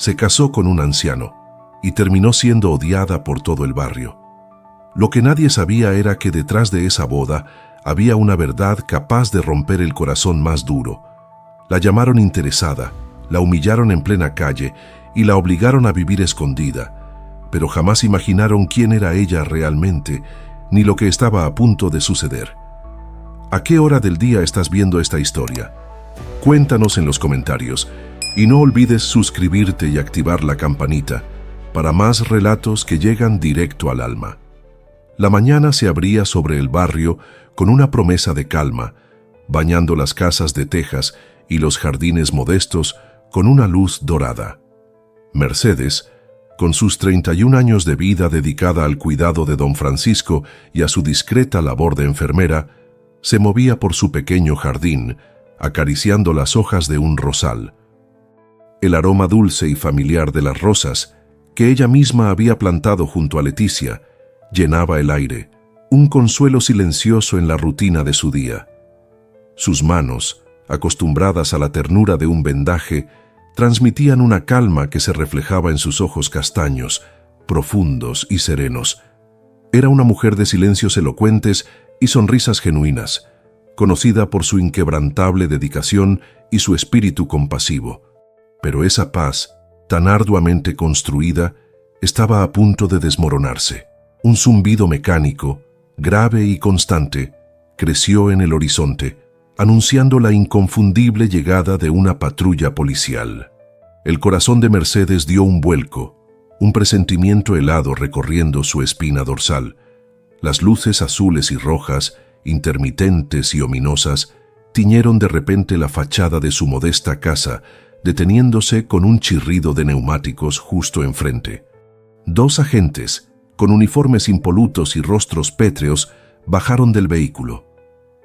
se casó con un anciano y terminó siendo odiada por todo el barrio. Lo que nadie sabía era que detrás de esa boda había una verdad capaz de romper el corazón más duro. La llamaron interesada, la humillaron en plena calle y la obligaron a vivir escondida, pero jamás imaginaron quién era ella realmente, ni lo que estaba a punto de suceder. ¿A qué hora del día estás viendo esta historia? Cuéntanos en los comentarios y no olvides suscribirte y activar la campanita para más relatos que llegan directo al alma. La mañana se abría sobre el barrio con una promesa de calma, bañando las casas de tejas y los jardines modestos con una luz dorada. Mercedes, con sus 31 años de vida dedicada al cuidado de don Francisco y a su discreta labor de enfermera, se movía por su pequeño jardín, acariciando las hojas de un rosal. El aroma dulce y familiar de las rosas, que ella misma había plantado junto a Leticia, llenaba el aire, un consuelo silencioso en la rutina de su día. Sus manos, acostumbradas a la ternura de un vendaje, transmitían una calma que se reflejaba en sus ojos castaños, profundos y serenos. Era una mujer de silencios elocuentes y sonrisas genuinas, conocida por su inquebrantable dedicación y su espíritu compasivo. Pero esa paz, tan arduamente construida, estaba a punto de desmoronarse. Un zumbido mecánico, grave y constante, creció en el horizonte, anunciando la inconfundible llegada de una patrulla policial. El corazón de Mercedes dio un vuelco, un presentimiento helado recorriendo su espina dorsal. Las luces azules y rojas, intermitentes y ominosas, tiñeron de repente la fachada de su modesta casa, deteniéndose con un chirrido de neumáticos justo enfrente. Dos agentes, con uniformes impolutos y rostros pétreos, bajaron del vehículo.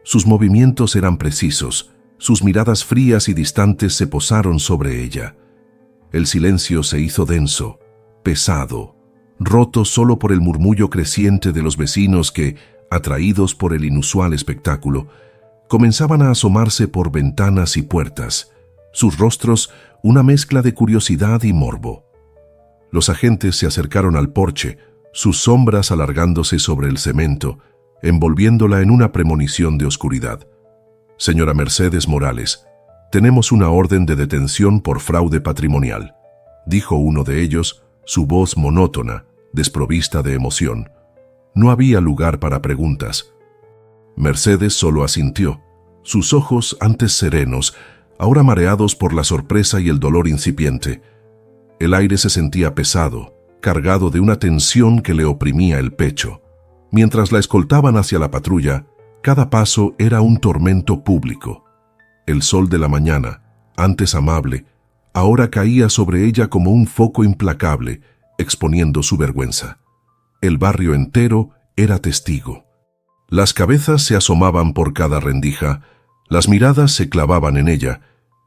Sus movimientos eran precisos, sus miradas frías y distantes se posaron sobre ella. El silencio se hizo denso, pesado, roto solo por el murmullo creciente de los vecinos que, atraídos por el inusual espectáculo, comenzaban a asomarse por ventanas y puertas, sus rostros una mezcla de curiosidad y morbo. Los agentes se acercaron al porche, sus sombras alargándose sobre el cemento, envolviéndola en una premonición de oscuridad. Señora Mercedes Morales, tenemos una orden de detención por fraude patrimonial, dijo uno de ellos, su voz monótona, desprovista de emoción. No había lugar para preguntas. Mercedes solo asintió, sus ojos antes serenos, ahora mareados por la sorpresa y el dolor incipiente. El aire se sentía pesado, cargado de una tensión que le oprimía el pecho. Mientras la escoltaban hacia la patrulla, cada paso era un tormento público. El sol de la mañana, antes amable, ahora caía sobre ella como un foco implacable, exponiendo su vergüenza. El barrio entero era testigo. Las cabezas se asomaban por cada rendija, las miradas se clavaban en ella,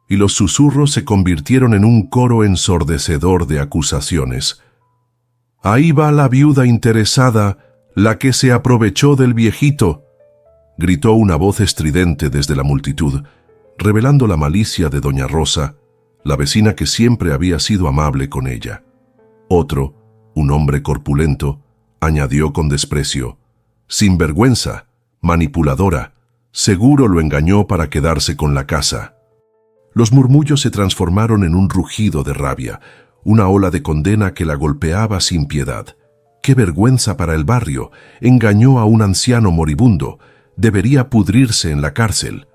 y los susurros se convirtieron en un coro ensordecedor de acusaciones. «Ahí va la viuda interesada, la que se aprovechó del viejito», gritó una voz estridente desde la multitud, revelando la malicia de doña Rosa, la vecina que siempre había sido amable con ella. Otro, un hombre corpulento, añadió con desprecio: «Sinvergüenza, manipuladora, seguro lo engañó para quedarse con la casa». Los murmullos se transformaron en un rugido de rabia, una ola de condena que la golpeaba sin piedad. ¡Qué vergüenza para el barrio! Engañó a un anciano moribundo. Debería pudrirse en la cárcel.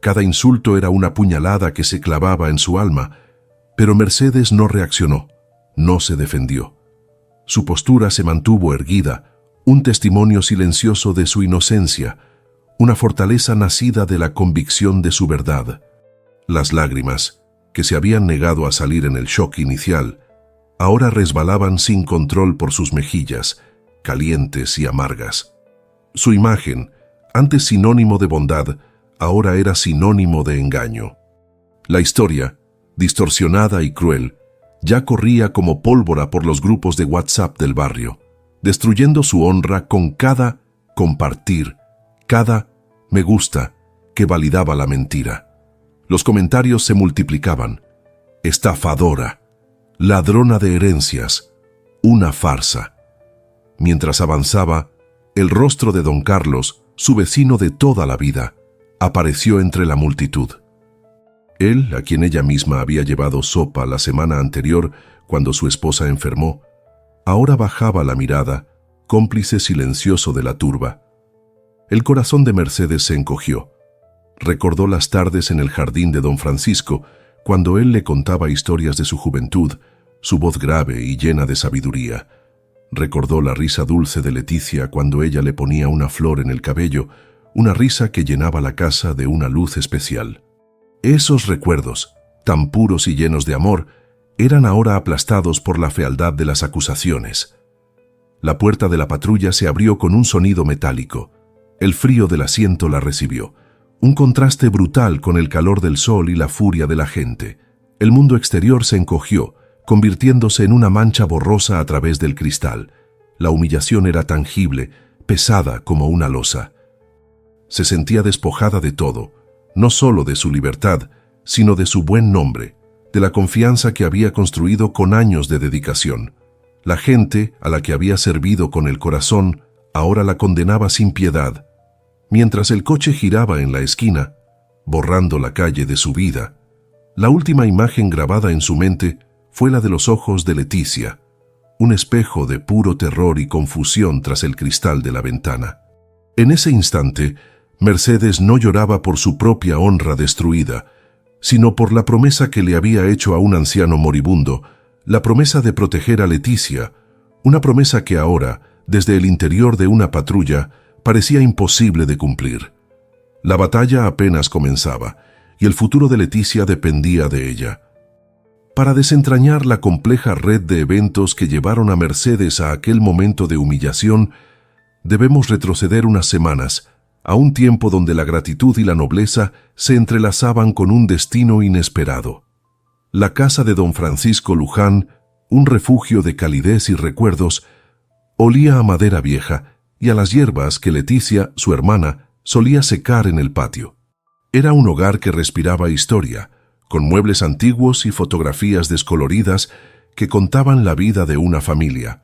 Cada insulto era una puñalada que se clavaba en su alma, pero Mercedes no reaccionó, no se defendió. Su postura se mantuvo erguida, un testimonio silencioso de su inocencia, una fortaleza nacida de la convicción de su verdad. Las lágrimas, que se habían negado a salir en el shock inicial, ahora resbalaban sin control por sus mejillas, calientes y amargas. Su imagen, antes sinónimo de bondad, ahora era sinónimo de engaño. La historia, distorsionada y cruel, ya corría como pólvora por los grupos de WhatsApp del barrio, destruyendo su honra con cada compartir, cada me gusta que validaba la mentira. Los comentarios se multiplicaban. «Estafadora», ladrona de herencias, una farsa. Mientras avanzaba, el rostro de don Carlos, su vecino de toda la vida, apareció entre la multitud. Él, a quien ella misma había llevado sopa la semana anterior cuando su esposa enfermó, ahora bajaba la mirada, cómplice silencioso de la turba. El corazón de Mercedes se encogió. Recordó las tardes en el jardín de don Francisco, cuando él le contaba historias de su juventud, su voz grave y llena de sabiduría. Recordó la risa dulce de Leticia cuando ella le ponía una flor en el cabello, una risa que llenaba la casa de una luz especial. Esos recuerdos, tan puros y llenos de amor, eran ahora aplastados por la fealdad de las acusaciones. La puerta de la patrulla se abrió con un sonido metálico. El frío del asiento la recibió. Un contraste brutal con el calor del sol y la furia de la gente. El mundo exterior se encogió, convirtiéndose en una mancha borrosa a través del cristal. La humillación era tangible, pesada como una losa. Se sentía despojada de todo, no solo de su libertad, sino de su buen nombre, de la confianza que había construido con años de dedicación. La gente, a la que había servido con el corazón, ahora la condenaba sin piedad. Mientras el coche giraba en la esquina, borrando la calle de su vida, la última imagen grabada en su mente fue la de los ojos de Leticia, un espejo de puro terror y confusión tras el cristal de la ventana. En ese instante, Mercedes no lloraba por su propia honra destruida, sino por la promesa que le había hecho a un anciano moribundo, la promesa de proteger a Leticia, una promesa que ahora, desde el interior de una patrulla, parecía imposible de cumplir. La batalla apenas comenzaba, y el futuro de Leticia dependía de ella. Para desentrañar la compleja red de eventos que llevaron a Mercedes a aquel momento de humillación, debemos retroceder unas semanas, a un tiempo donde la gratitud y la nobleza se entrelazaban con un destino inesperado. La casa de don Francisco Luján, un refugio de calidez y recuerdos, olía a madera vieja y a las hierbas que Leticia, su hermana, solía secar en el patio. Era un hogar que respiraba historia, con muebles antiguos y fotografías descoloridas que contaban la vida de una familia.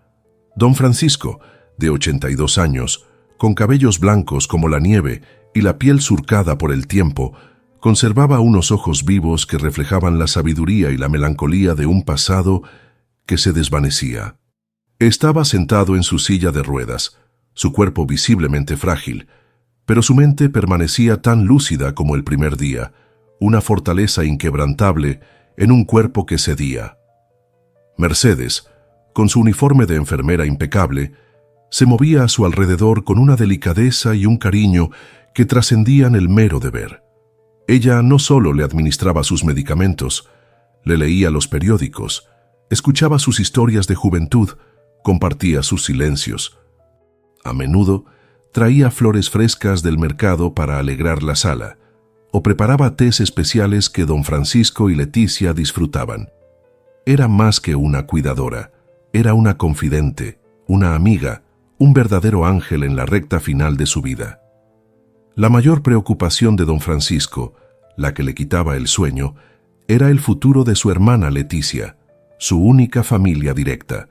Don Francisco, de 82 años, con cabellos blancos como la nieve y la piel surcada por el tiempo, conservaba unos ojos vivos que reflejaban la sabiduría y la melancolía de un pasado que se desvanecía. Estaba sentado en su silla de ruedas, su cuerpo visiblemente frágil, pero su mente permanecía tan lúcida como el primer día, una fortaleza inquebrantable en un cuerpo que cedía. Mercedes, con su uniforme de enfermera impecable, se movía a su alrededor con una delicadeza y un cariño que trascendían el mero deber. Ella no solo le administraba sus medicamentos, le leía los periódicos, escuchaba sus historias de juventud, compartía sus silencios. A menudo traía flores frescas del mercado para alegrar la sala, o preparaba tés especiales que don Francisco y Leticia disfrutaban. Era más que una cuidadora, era una confidente, una amiga, un verdadero ángel en la recta final de su vida. La mayor preocupación de don Francisco, la que le quitaba el sueño, era el futuro de su hermana Leticia, su única familia directa,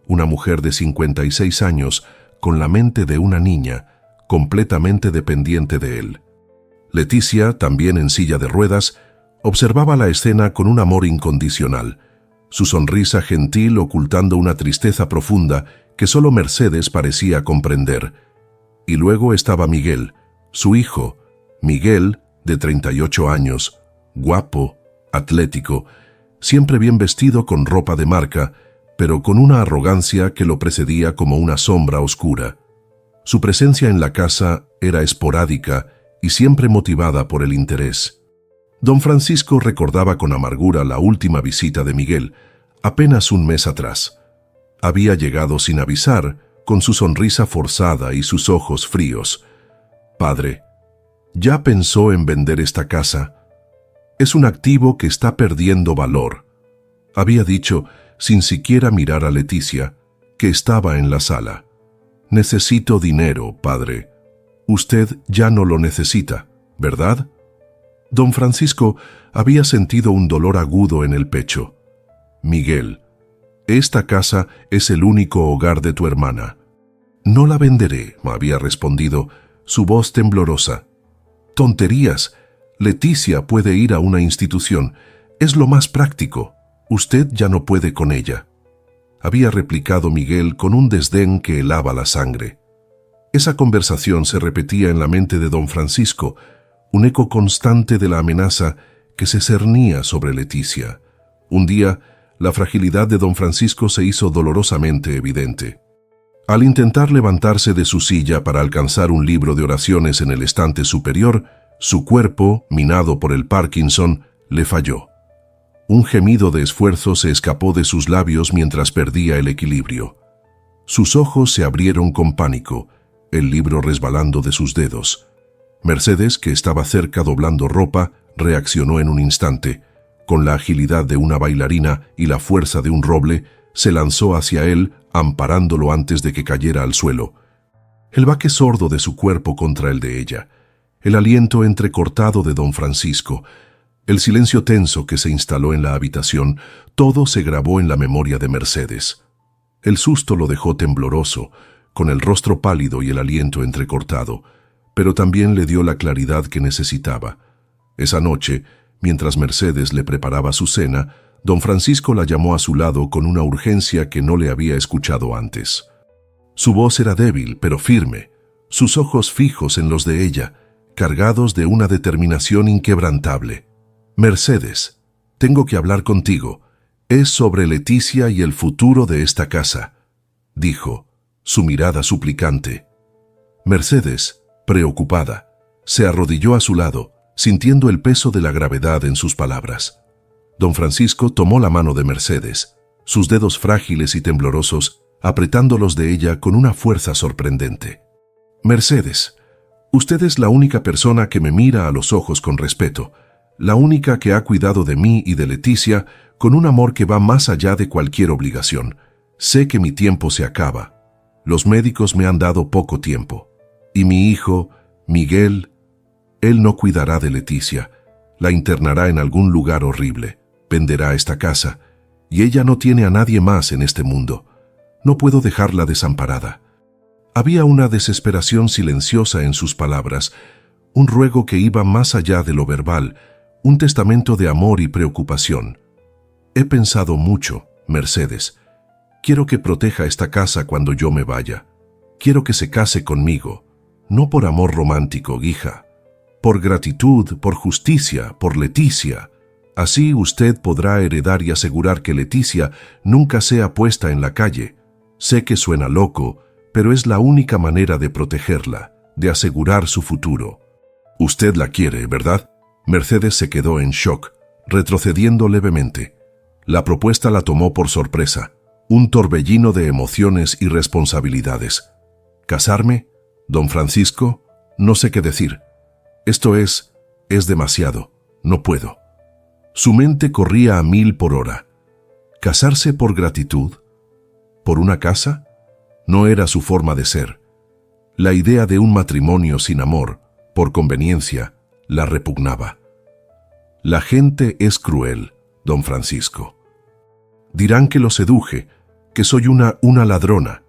una mujer de 56 años con la mente de una niña, completamente dependiente de él. Leticia, también en silla de ruedas, observaba la escena con un amor incondicional, su sonrisa gentil ocultando una tristeza profunda que solo Mercedes parecía comprender. Y luego estaba Miguel, su hijo, Miguel, de 38 años, guapo, atlético, siempre bien vestido con ropa de marca, pero con una arrogancia que lo precedía como una sombra oscura. Su presencia en la casa era esporádica y siempre motivada por el interés. Don Francisco recordaba con amargura la última visita de Miguel, apenas un mes atrás. Había llegado sin avisar, con su sonrisa forzada y sus ojos fríos. «Padre, ¿ya pensó en vender esta casa? Es un activo que está perdiendo valor», había dicho, sin siquiera mirar a Leticia, que estaba en la sala. «Necesito dinero, padre. Usted ya no lo necesita, ¿verdad?» Don Francisco había sentido un dolor agudo en el pecho. Miguel, Esta casa es el único hogar de tu hermana. No la venderé, me había respondido, su voz temblorosa. Tonterías. Leticia puede ir a una institución. Es lo más práctico. Usted ya no puede con ella. Había replicado Miguel con un desdén que helaba la sangre. Esa conversación se repetía en la mente de don Francisco, un eco constante de la amenaza que se cernía sobre Leticia. Un día, la fragilidad de don Francisco se hizo dolorosamente evidente. Al intentar levantarse de su silla para alcanzar un libro de oraciones en el estante superior, su cuerpo, minado por el Parkinson, le falló. Un gemido de esfuerzo se escapó de sus labios mientras perdía el equilibrio. Sus ojos se abrieron con pánico, el libro resbalando de sus dedos. Mercedes, que estaba cerca doblando ropa, reaccionó en un instante. Con la agilidad de una bailarina y la fuerza de un roble, se lanzó hacia él, amparándolo antes de que cayera al suelo. El baque sordo de su cuerpo contra el de ella, el aliento entrecortado de don Francisco, el silencio tenso que se instaló en la habitación, todo se grabó en la memoria de Mercedes. El susto lo dejó tembloroso, con el rostro pálido y el aliento entrecortado, pero también le dio la claridad que necesitaba. Esa noche, mientras Mercedes le preparaba su cena, don Francisco la llamó a su lado con una urgencia que no le había escuchado antes. Su voz era débil, pero firme, sus ojos fijos en los de ella, cargados de una determinación inquebrantable. «Mercedes, tengo que hablar contigo. Es sobre Leticia y el futuro de esta casa», dijo, su mirada suplicante. Mercedes, preocupada, se arrodilló a su lado, sintiendo el peso de la gravedad en sus palabras. Don Francisco tomó la mano de Mercedes, sus dedos frágiles y temblorosos, apretándolos de ella con una fuerza sorprendente. «Mercedes, usted es la única persona que me mira a los ojos con respeto, la única que ha cuidado de mí y de Leticia con un amor que va más allá de cualquier obligación. Sé que mi tiempo se acaba. Los médicos me han dado poco tiempo. Y mi hijo, Miguel, él no cuidará de Leticia, la internará en algún lugar horrible, venderá esta casa, y ella no tiene a nadie más en este mundo. No puedo dejarla desamparada». Había una desesperación silenciosa en sus palabras, un ruego que iba más allá de lo verbal, un testamento de amor y preocupación. «He pensado mucho, Mercedes. Quiero que proteja esta casa cuando yo me vaya. Quiero que se case conmigo, no por amor romántico, hija. Por gratitud, por justicia, por Leticia. Así usted podrá heredar y asegurar que Leticia nunca sea puesta en la calle. Sé que suena loco, pero es la única manera de protegerla, de asegurar su futuro. Usted la quiere, ¿verdad?» Mercedes se quedó en shock, retrocediendo levemente. La propuesta la tomó por sorpresa, un torbellino de emociones y responsabilidades. ¿Casarme? Don Francisco, no sé qué decir. Esto es demasiado, no puedo. Su mente corría a 1000 por hora. ¿Casarse por gratitud? ¿Por una casa? No era su forma de ser. La idea de un matrimonio sin amor, por conveniencia, la repugnaba. «La gente es cruel, don Francisco. Dirán que lo seduje, que soy una ladrona.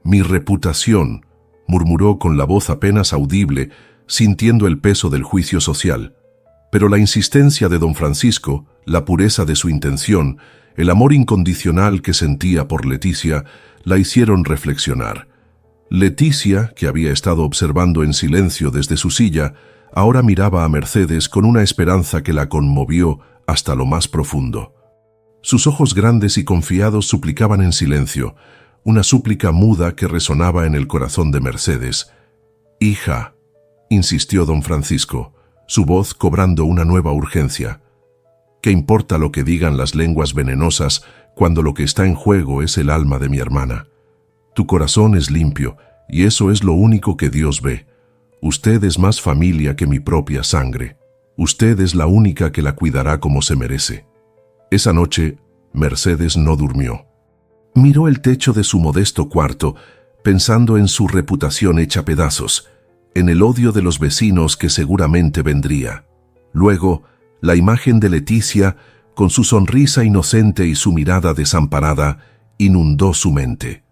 Mi reputación», murmuró con la voz apenas audible, sintiendo el peso del juicio social. Pero la insistencia de don Francisco, la pureza de su intención, el amor incondicional que sentía por Leticia, la hicieron reflexionar. Leticia, que había estado observando en silencio desde su silla, ahora miraba a Mercedes con una esperanza que la conmovió hasta lo más profundo. Sus ojos grandes y confiados suplicaban en silencio, una súplica muda que resonaba en el corazón de Mercedes. «Hija», insistió don Francisco, su voz cobrando una nueva urgencia. «¿Qué importa lo que digan las lenguas venenosas cuando lo que está en juego es el alma de mi hermana? Tu corazón es limpio, y eso es lo único que Dios ve. Usted es más familia que mi propia sangre. Usted es la única que la cuidará como se merece». Esa noche, Mercedes no durmió. Miró el techo de su modesto cuarto, pensando en su reputación hecha pedazos, en el odio de los vecinos que seguramente vendría. Luego, la imagen de Leticia, con su sonrisa inocente y su mirada desamparada, inundó su mente.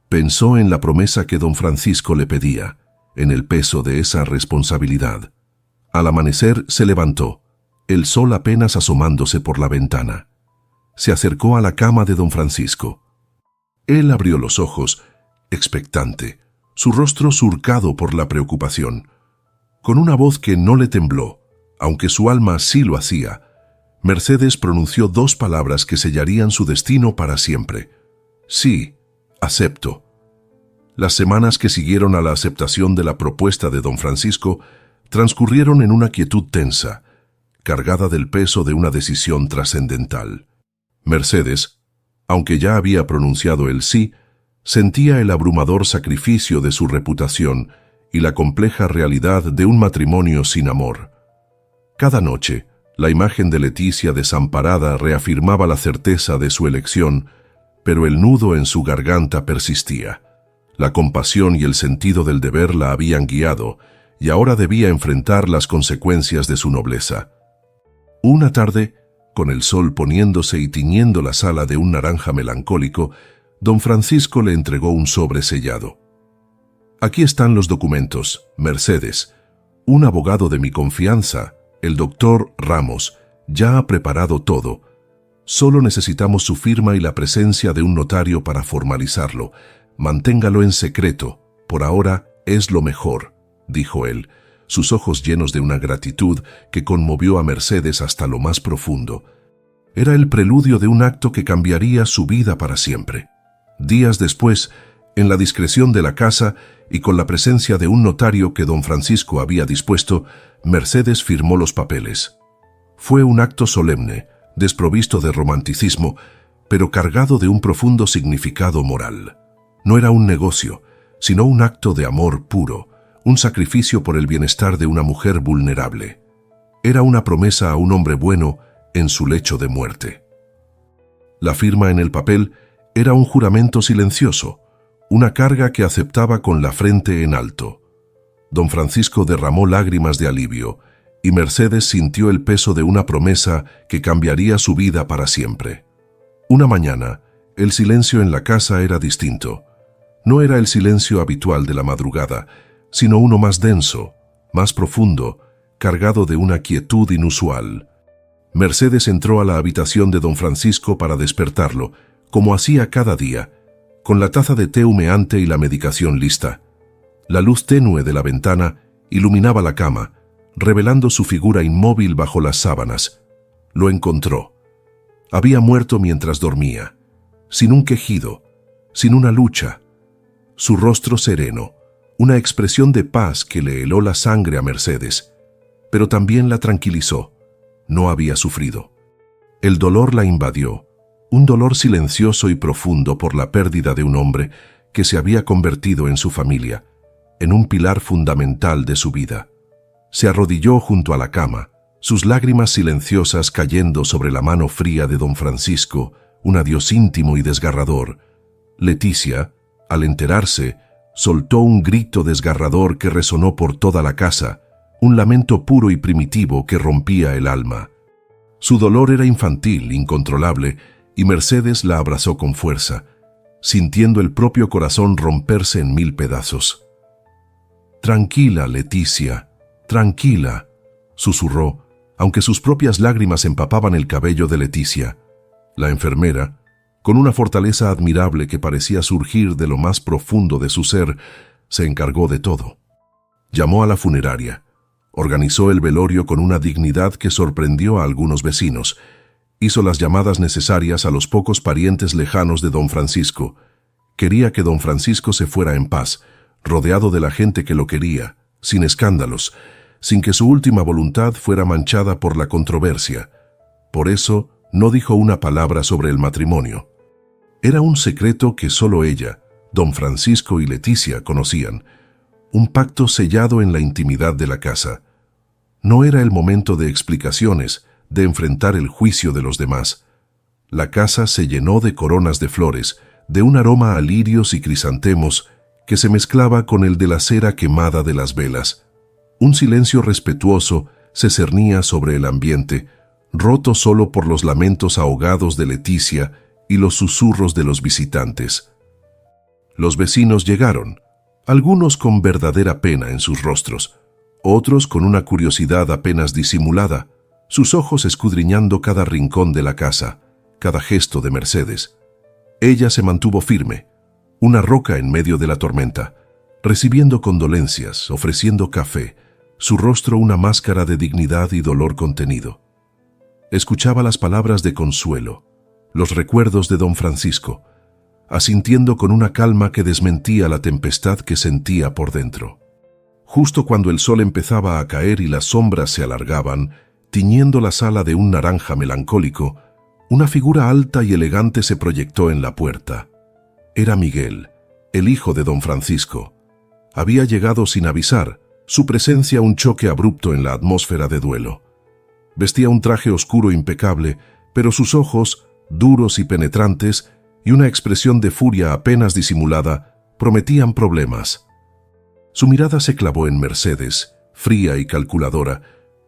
Pensó en la promesa que don Francisco le pedía, en el peso de esa responsabilidad. Al amanecer se levantó, el sol apenas asomándose por la ventana. Se acercó a la cama de don Francisco. Él abrió los ojos, expectante, su rostro surcado por la preocupación. Con una voz que no le tembló, aunque su alma sí lo hacía, Mercedes pronunció 2 palabras que sellarían su destino para siempre. Sí, acepto. Las semanas que siguieron a la aceptación de la propuesta de don Francisco transcurrieron en una quietud tensa, cargada del peso de una decisión trascendental. Mercedes, aunque ya había pronunciado el sí, sentía el abrumador sacrificio de su reputación y la compleja realidad de un matrimonio sin amor. Cada noche, la imagen de Leticia desamparada reafirmaba la certeza de su elección, pero el nudo en su garganta persistía. La compasión y el sentido del deber la habían guiado, y ahora debía enfrentar las consecuencias de su nobleza. Una tarde, con el sol poniéndose y tiñendo la sala de un naranja melancólico, don Francisco le entregó un sobre sellado. Aquí están los documentos, Mercedes. Un abogado de mi confianza, el doctor Ramos, ya ha preparado todo. Solo necesitamos su firma y la presencia de un notario para formalizarlo. Manténgalo en secreto, por ahora es lo mejor, dijo él, sus ojos llenos de una gratitud que conmovió a Mercedes hasta lo más profundo. Era el preludio de un acto que cambiaría su vida para siempre. Días después, en la discreción de la casa y con la presencia de un notario que don Francisco había dispuesto, Mercedes firmó los papeles. Fue un acto solemne, desprovisto de romanticismo, pero cargado de un profundo significado moral. No era un negocio, sino un acto de amor puro, un sacrificio por el bienestar de una mujer vulnerable. Era una promesa a un hombre bueno en su lecho de muerte. La firma en el papel era un juramento silencioso, una carga que aceptaba con la frente en alto. Don Francisco derramó lágrimas de alivio, y Mercedes sintió el peso de una promesa que cambiaría su vida para siempre. Una mañana, el silencio en la casa era distinto. No era el silencio habitual de la madrugada, sino uno más denso, más profundo, cargado de una quietud inusual. Mercedes entró a la habitación de don Francisco para despertarlo, como hacía cada día, con la taza de té humeante y la medicación lista. La luz tenue de la ventana iluminaba la cama, revelando su figura inmóvil bajo las sábanas. Lo encontró. Había muerto mientras dormía, sin un quejido, sin una lucha. Su rostro sereno, una expresión de paz que le heló la sangre a Mercedes, pero también la tranquilizó. No había sufrido. El dolor la invadió, un dolor silencioso y profundo por la pérdida de un hombre que se había convertido en su familia, en un pilar fundamental de su vida. Se arrodilló junto a la cama, sus lágrimas silenciosas cayendo sobre la mano fría de don Francisco, un adiós íntimo y desgarrador. Leticia, al enterarse, soltó un grito desgarrador que resonó por toda la casa, un lamento puro y primitivo que rompía el alma. Su dolor era infantil, incontrolable, y Mercedes la abrazó con fuerza, sintiendo el propio corazón romperse en 1000 pedazos. «Tranquila, Leticia, tranquila», susurró, aunque sus propias lágrimas empapaban el cabello de Leticia. La enfermera, con una fortaleza admirable que parecía surgir de lo más profundo de su ser, se encargó de todo. Llamó a la funeraria, organizó el velorio con una dignidad que sorprendió a algunos vecinos, hizo las llamadas necesarias a los pocos parientes lejanos de don Francisco. Quería que don Francisco se fuera en paz, rodeado de la gente que lo quería, sin escándalos, sin que su última voluntad fuera manchada por la controversia. Por eso, no dijo una palabra sobre el matrimonio. Era un secreto que solo ella, don Francisco y Leticia conocían, un pacto sellado en la intimidad de la casa. No era el momento de explicaciones, de enfrentar el juicio de los demás. La casa se llenó de coronas de flores, de un aroma a lirios y crisantemos que se mezclaba con el de la cera quemada de las velas. Un silencio respetuoso se cernía sobre el ambiente, roto solo por los lamentos ahogados de Leticia y los susurros de los visitantes. Los vecinos llegaron, algunos con verdadera pena en sus rostros, otros con una curiosidad apenas disimulada, sus ojos escudriñando cada rincón de la casa, cada gesto de Mercedes. Ella se mantuvo firme, una roca en medio de la tormenta, recibiendo condolencias, ofreciendo café, su rostro una máscara de dignidad y dolor contenido. Escuchaba las palabras de consuelo, los recuerdos de don Francisco, asintiendo con una calma que desmentía la tempestad que sentía por dentro. Justo cuando el sol empezaba a caer y las sombras se alargaban, tiñendo la sala de un naranja melancólico, una figura alta y elegante se proyectó en la puerta. Era Miguel, el hijo de don Francisco. Había llegado sin avisar, su presencia un choque abrupto en la atmósfera de duelo. Vestía un traje oscuro impecable, pero sus ojos, duros y penetrantes, y una expresión de furia apenas disimulada, prometían problemas. Su mirada se clavó en Mercedes, fría y calculadora,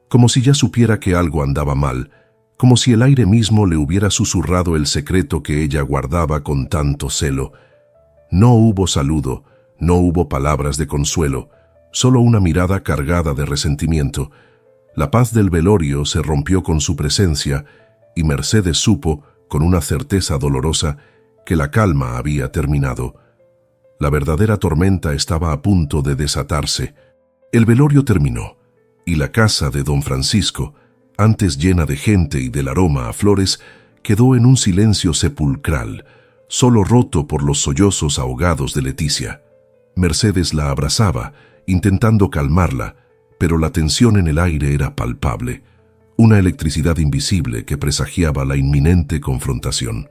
como si ya supiera que algo andaba mal, como si el aire mismo le hubiera susurrado el secreto que ella guardaba con tanto celo. No hubo saludo, no hubo palabras de consuelo, solo una mirada cargada de resentimiento. La paz del velorio se rompió con su presencia, y Mercedes supo, con una certeza dolorosa, que la calma había terminado. La verdadera tormenta estaba a punto de desatarse. El velorio terminó, y la casa de don Francisco, antes llena de gente y del aroma a flores, quedó en un silencio sepulcral, solo roto por los sollozos ahogados de Leticia. Mercedes la abrazaba, intentando calmarla, pero la tensión en el aire era palpable, una electricidad invisible que presagiaba la inminente confrontación.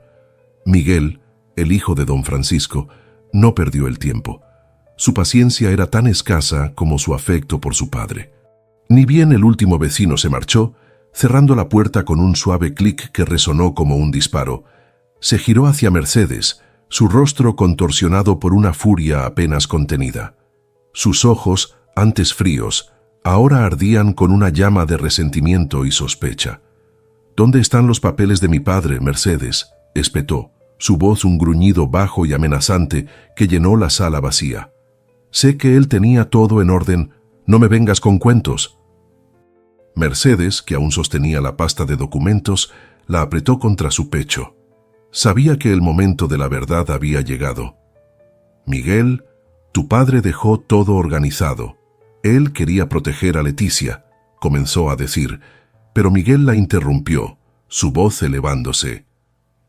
Miguel, el hijo de don Francisco, no perdió el tiempo. Su paciencia era tan escasa como su afecto por su padre. Ni bien el último vecino se marchó, cerrando la puerta con un suave clic que resonó como un disparo, se giró hacia Mercedes, su rostro contorsionado por una furia apenas contenida. Sus ojos, antes fríos, ahora ardían con una llama de resentimiento y sospecha. «¿Dónde están los papeles de mi padre, Mercedes?», espetó, su voz un gruñido bajo y amenazante que llenó la sala vacía. «Sé que él tenía todo en orden, no me vengas con cuentos». Mercedes, que aún sostenía la pasta de documentos, la apretó contra su pecho. Sabía que el momento de la verdad había llegado. «Miguel, tu padre dejó todo organizado. Él quería proteger a Leticia», comenzó a decir, pero Miguel la interrumpió, su voz elevándose.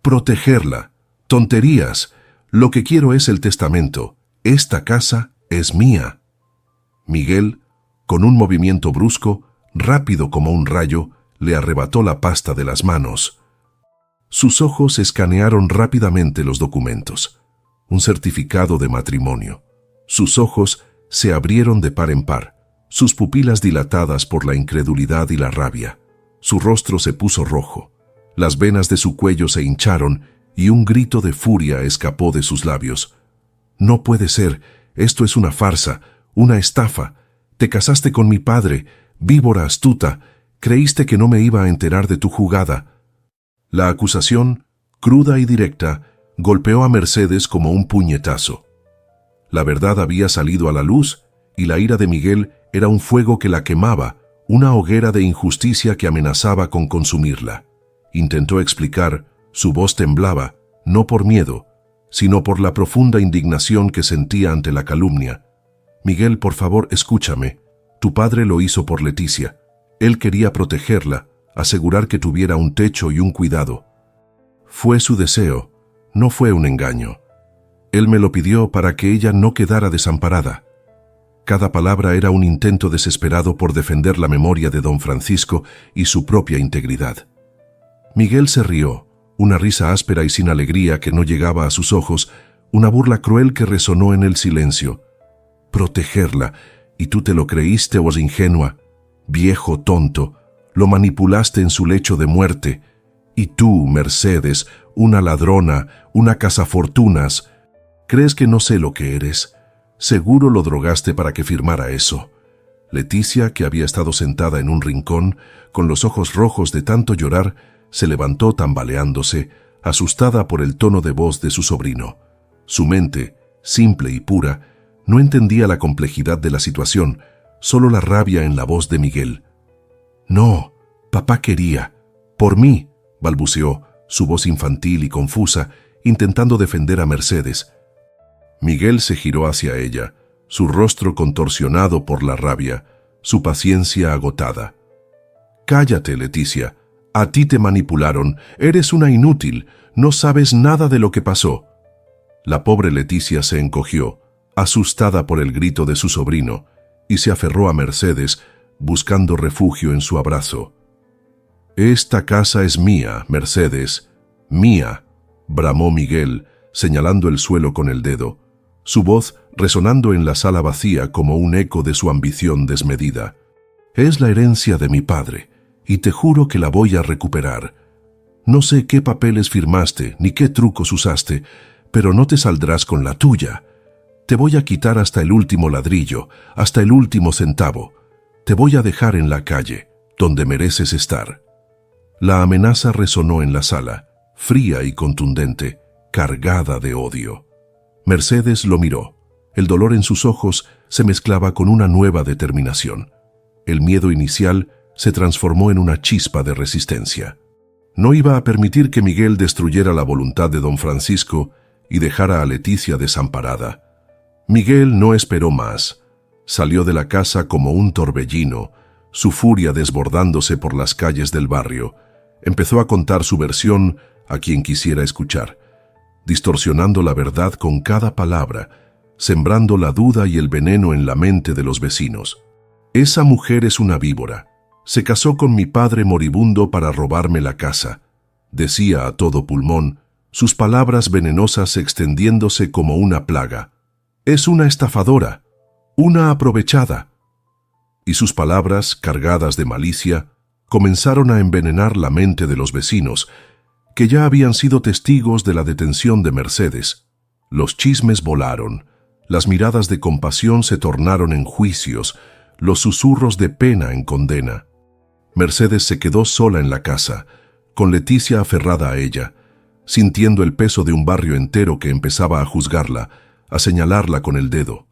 «Protegerla. Tonterías. Lo que quiero es el testamento. Esta casa es mía». Miguel, con un movimiento brusco, rápido como un rayo, le arrebató la pasta de las manos. Sus ojos escanearon rápidamente los documentos. Un certificado de matrimonio. Sus ojos se abrieron de par en par, sus pupilas dilatadas por la incredulidad y la rabia. Su rostro se puso rojo. Las venas de su cuello se hincharon y un grito de furia escapó de sus labios. «No puede ser. Esto es una farsa, una estafa. Te casaste con mi padre, víbora astuta. Creíste que no me iba a enterar de tu jugada». La acusación, cruda y directa, golpeó a Mercedes como un puñetazo. La verdad había salido a la luz y la ira de Miguel era un fuego que la quemaba, una hoguera de injusticia que amenazaba con consumirla. Intentó explicar, su voz temblaba, no por miedo, sino por la profunda indignación que sentía ante la calumnia. «Miguel, por favor, escúchame. Tu padre lo hizo por Leticia. Él quería protegerla, asegurar que tuviera un techo y un cuidado. Fue su deseo, no fue un engaño. Él me lo pidió para que ella no quedara desamparada». Cada palabra era un intento desesperado por defender la memoria de don Francisco y su propia integridad. Miguel se rió, una risa áspera y sin alegría que no llegaba a sus ojos, una burla cruel que resonó en el silencio. «Protegerla, y tú te lo creíste, voz ingenua. Viejo tonto, lo manipulaste en su lecho de muerte. Y tú, Mercedes, una ladrona, una cazafortunas, ¿crees que no sé lo que eres? Seguro lo drogaste para que firmara eso». Leticia, que había estado sentada en un rincón, con los ojos rojos de tanto llorar, se levantó tambaleándose, asustada por el tono de voz de su sobrino. Su mente, simple y pura, no entendía la complejidad de la situación, solo la rabia en la voz de Miguel. «No, papá quería. Por mí», balbuceó, su voz infantil y confusa, intentando defender a Mercedes. Miguel se giró hacia ella, su rostro contorsionado por la rabia, su paciencia agotada. «Cállate, Leticia. A ti te manipularon. Eres una inútil. No sabes nada de lo que pasó». La pobre Leticia se encogió, asustada por el grito de su sobrino, y se aferró a Mercedes, buscando refugio en su abrazo. «Esta casa es mía, Mercedes, mía», bramó Miguel, señalando el suelo con el dedo, su voz resonando en la sala vacía como un eco de su ambición desmedida. «Es la herencia de mi padre, y te juro que la voy a recuperar. No sé qué papeles firmaste ni qué trucos usaste, pero no te saldrás con la tuya. Te voy a quitar hasta el último ladrillo, hasta el último centavo. Te voy a dejar en la calle, donde mereces estar». La amenaza resonó en la sala, fría y contundente, cargada de odio. Mercedes lo miró. El dolor en sus ojos se mezclaba con una nueva determinación. El miedo inicial se transformó en una chispa de resistencia. No iba a permitir que Miguel destruyera la voluntad de don Francisco y dejara a Leticia desamparada. Miguel no esperó más. Salió de la casa como un torbellino, su furia desbordándose por las calles del barrio. Empezó a contar su versión a quien quisiera escuchar, distorsionando la verdad con cada palabra, sembrando la duda y el veneno en la mente de los vecinos. «Esa mujer es una víbora. Se casó con mi padre moribundo para robarme la casa», decía a todo pulmón, sus palabras venenosas extendiéndose como una plaga. «Es una estafadora, una aprovechada». Y sus palabras, cargadas de malicia, comenzaron a envenenar la mente de los vecinos, que ya habían sido testigos de la detención de Mercedes. Los chismes volaron, las miradas de compasión se tornaron en juicios, los susurros de pena en condena. Mercedes se quedó sola en la casa, con Leticia aferrada a ella, sintiendo el peso de un barrio entero que empezaba a juzgarla, a señalarla con el dedo.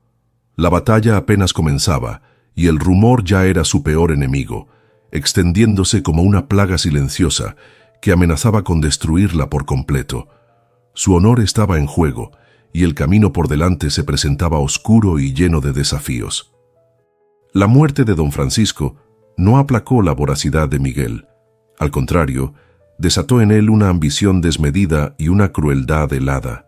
La batalla apenas comenzaba, y el rumor ya era su peor enemigo, extendiéndose como una plaga silenciosa que amenazaba con destruirla por completo. Su honor estaba en juego, y el camino por delante se presentaba oscuro y lleno de desafíos. La muerte de don Francisco no aplacó la voracidad de Miguel. Al contrario, desató en él una ambición desmedida y una crueldad helada.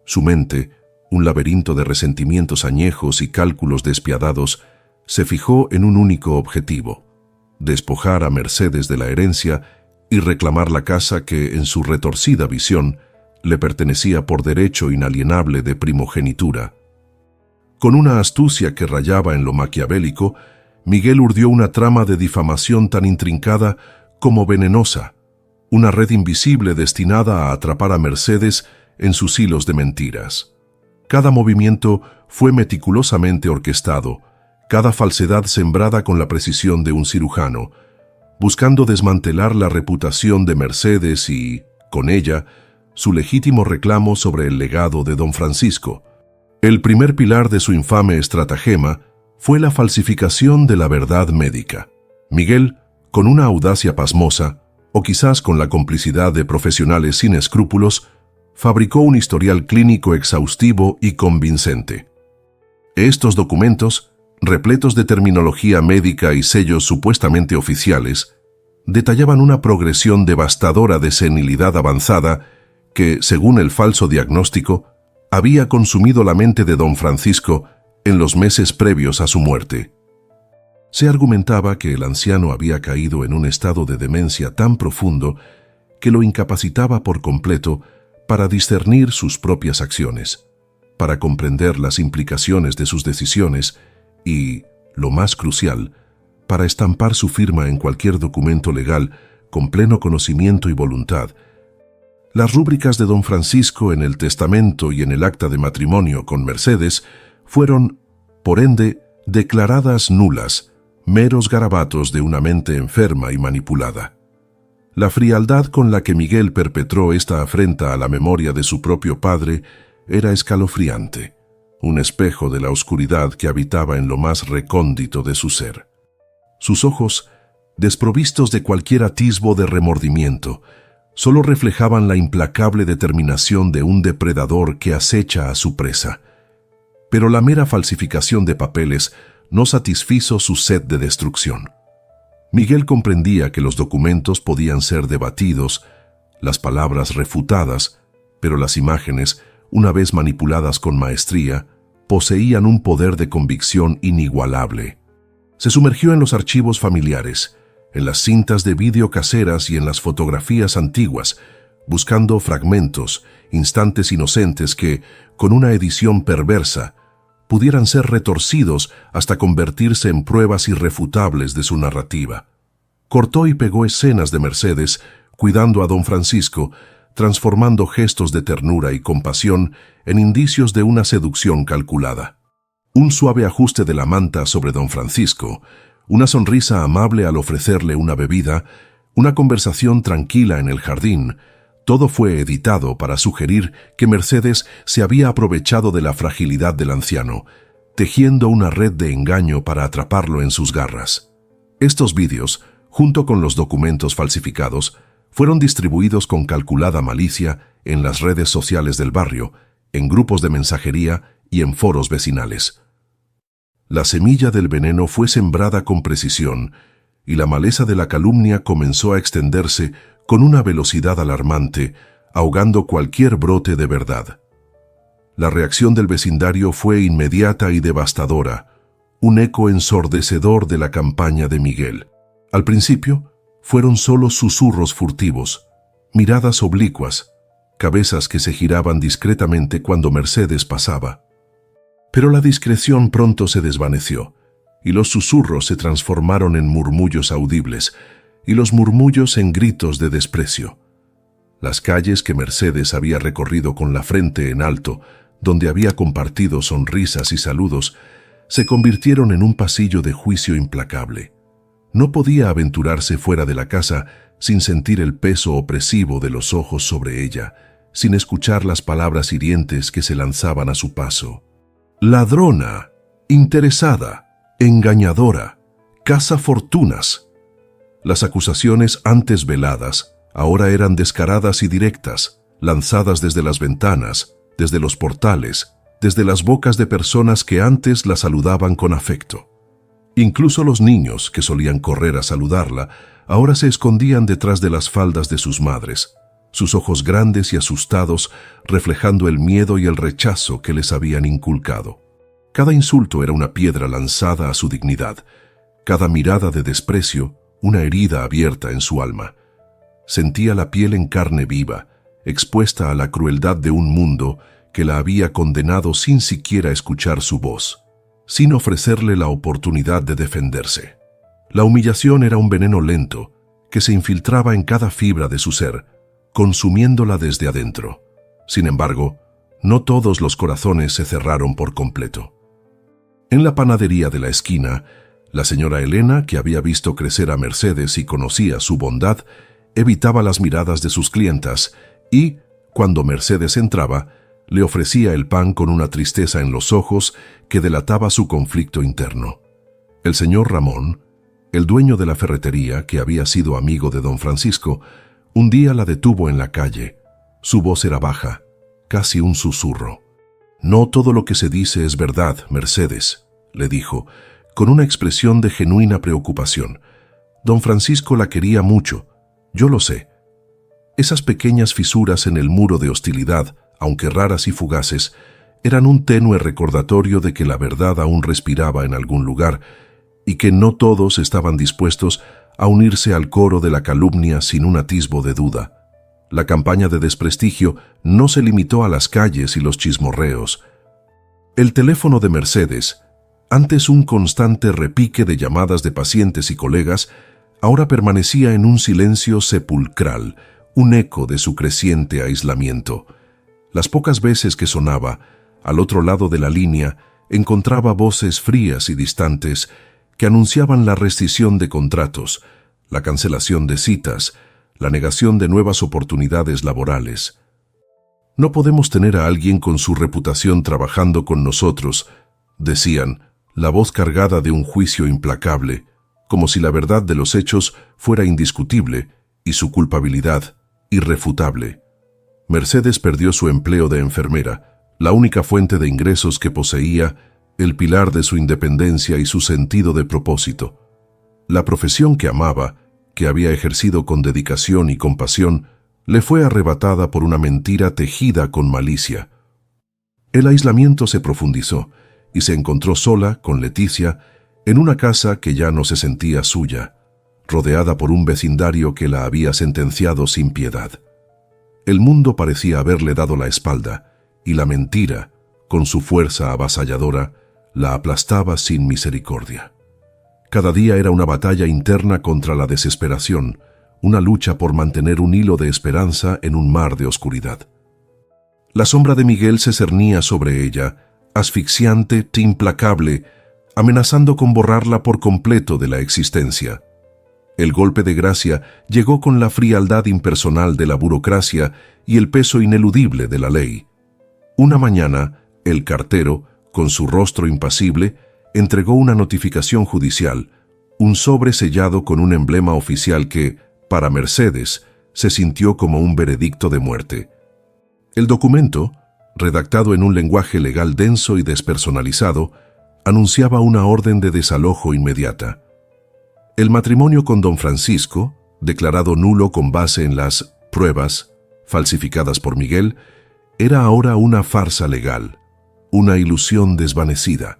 Su mente, un laberinto de resentimientos añejos y cálculos despiadados, se fijó en un único objetivo: despojar a Mercedes de la herencia y reclamar la casa que, en su retorcida visión, le pertenecía por derecho inalienable de primogenitura. Con una astucia que rayaba en lo maquiavélico, Miguel urdió una trama de difamación tan intrincada como venenosa, una red invisible destinada a atrapar a Mercedes en sus hilos de mentiras. Cada movimiento fue meticulosamente orquestado, cada falsedad sembrada con la precisión de un cirujano, buscando desmantelar la reputación de Mercedes y, con ella, su legítimo reclamo sobre el legado de don Francisco. El primer pilar de su infame estratagema fue la falsificación de la verdad médica. Miguel, con una audacia pasmosa, o quizás con la complicidad de profesionales sin escrúpulos, fabricó un historial clínico exhaustivo y convincente. Estos documentos, repletos de terminología médica y sellos supuestamente oficiales, detallaban una progresión devastadora de senilidad avanzada que, según el falso diagnóstico, había consumido la mente de don Francisco en los meses previos a su muerte. Se argumentaba que el anciano había caído en un estado de demencia tan profundo que lo incapacitaba por completo para discernir sus propias acciones, para comprender las implicaciones de sus decisiones y, lo más crucial, para estampar su firma en cualquier documento legal con pleno conocimiento y voluntad. Las rúbricas de don Francisco en el testamento y en el acta de matrimonio con Mercedes fueron, por ende, declaradas nulas, meros garabatos de una mente enferma y manipulada. La frialdad con la que Miguel perpetró esta afrenta a la memoria de su propio padre era escalofriante, un espejo de la oscuridad que habitaba en lo más recóndito de su ser. Sus ojos, desprovistos de cualquier atisbo de remordimiento, solo reflejaban la implacable determinación de un depredador que acecha a su presa. Pero la mera falsificación de papeles no satisfizo su sed de destrucción. Miguel comprendía que los documentos podían ser debatidos, las palabras refutadas, pero las imágenes, una vez manipuladas con maestría, poseían un poder de convicción inigualable. Se sumergió en los archivos familiares, en las cintas de vídeo caseras y en las fotografías antiguas, buscando fragmentos, instantes inocentes que, con una edición perversa, pudieran ser retorcidos hasta convertirse en pruebas irrefutables de su narrativa. Cortó y pegó escenas de Mercedes, cuidando a don Francisco, transformando gestos de ternura y compasión en indicios de una seducción calculada. Un suave ajuste de la manta sobre don Francisco, una sonrisa amable al ofrecerle una bebida, una conversación tranquila en el jardín, todo fue editado para sugerir que Mercedes se había aprovechado de la fragilidad del anciano, tejiendo una red de engaño para atraparlo en sus garras. Estos vídeos, junto con los documentos falsificados, fueron distribuidos con calculada malicia en las redes sociales del barrio, en grupos de mensajería y en foros vecinales. La semilla del veneno fue sembrada con precisión, y la maleza de la calumnia comenzó a extenderse con una velocidad alarmante, ahogando cualquier brote de verdad. La reacción del vecindario fue inmediata y devastadora, un eco ensordecedor de la campaña de Miguel. Al principio, fueron solo susurros furtivos, miradas oblicuas, cabezas que se giraban discretamente cuando Mercedes pasaba. Pero la discreción pronto se desvaneció, y los susurros se transformaron en murmullos audibles, y los murmullos en gritos de desprecio. Las calles que Mercedes había recorrido con la frente en alto, donde había compartido sonrisas y saludos, se convirtieron en un pasillo de juicio implacable. No podía aventurarse fuera de la casa sin sentir el peso opresivo de los ojos sobre ella, sin escuchar las palabras hirientes que se lanzaban a su paso. Ladrona, interesada, engañadora, cazafortunas. Las acusaciones antes veladas ahora eran descaradas y directas, lanzadas desde las ventanas, desde los portales, desde las bocas de personas que antes la saludaban con afecto. Incluso los niños, que solían correr a saludarla, ahora se escondían detrás de las faldas de sus madres, sus ojos grandes y asustados reflejando el miedo y el rechazo que les habían inculcado. Cada insulto era una piedra lanzada a su dignidad, cada mirada de desprecio una herida abierta en su alma. Sentía la piel en carne viva, expuesta a la crueldad de un mundo que la había condenado sin siquiera escuchar su voz, sin ofrecerle la oportunidad de defenderse. La humillación era un veneno lento que se infiltraba en cada fibra de su ser, consumiéndola desde adentro. Sin embargo, no todos los corazones se cerraron por completo. En la panadería de la esquina, la señora Elena, que había visto crecer a Mercedes y conocía su bondad, evitaba las miradas de sus clientas y, cuando Mercedes entraba, le ofrecía el pan con una tristeza en los ojos que delataba su conflicto interno. El señor Ramón, el dueño de la ferretería, que había sido amigo de don Francisco, un día la detuvo en la calle. Su voz era baja, casi un susurro. «No todo lo que se dice es verdad, Mercedes», le dijo, con una expresión de genuina preocupación. Don Francisco la quería mucho, yo lo sé. Esas pequeñas fisuras en el muro de hostilidad, aunque raras y fugaces, eran un tenue recordatorio de que la verdad aún respiraba en algún lugar y que no todos estaban dispuestos a unirse al coro de la calumnia sin un atisbo de duda. La campaña de desprestigio no se limitó a las calles y los chismorreos. El teléfono de Mercedes, antes un constante repique de llamadas de pacientes y colegas, ahora permanecía en un silencio sepulcral, un eco de su creciente aislamiento. Las pocas veces que sonaba, al otro lado de la línea, encontraba voces frías y distantes que anunciaban la rescisión de contratos, la cancelación de citas, la negación de nuevas oportunidades laborales. No podemos tener a alguien con su reputación trabajando con nosotros, decían, la voz cargada de un juicio implacable, como si la verdad de los hechos fuera indiscutible y su culpabilidad irrefutable. Mercedes perdió su empleo de enfermera, la única fuente de ingresos que poseía, el pilar de su independencia y su sentido de propósito. La profesión que amaba, que había ejercido con dedicación y compasión, le fue arrebatada por una mentira tejida con malicia. El aislamiento se profundizó y se encontró sola, con Leticia, en una casa que ya no se sentía suya, rodeada por un vecindario que la había sentenciado sin piedad. El mundo parecía haberle dado la espalda, y la mentira, con su fuerza avasalladora, la aplastaba sin misericordia. Cada día era una batalla interna contra la desesperación, una lucha por mantener un hilo de esperanza en un mar de oscuridad. La sombra de Miguel se cernía sobre ella, asfixiante, implacable, amenazando con borrarla por completo de la existencia. El golpe de gracia llegó con la frialdad impersonal de la burocracia y el peso ineludible de la ley. Una mañana, el cartero, con su rostro impasible, entregó una notificación judicial, un sobre sellado con un emblema oficial que, para Mercedes, se sintió como un veredicto de muerte. El documento, redactado en un lenguaje legal denso y despersonalizado, anunciaba una orden de desalojo inmediata. El matrimonio con don Francisco, declarado nulo con base en las pruebas falsificadas por Miguel, era ahora una farsa legal, una ilusión desvanecida.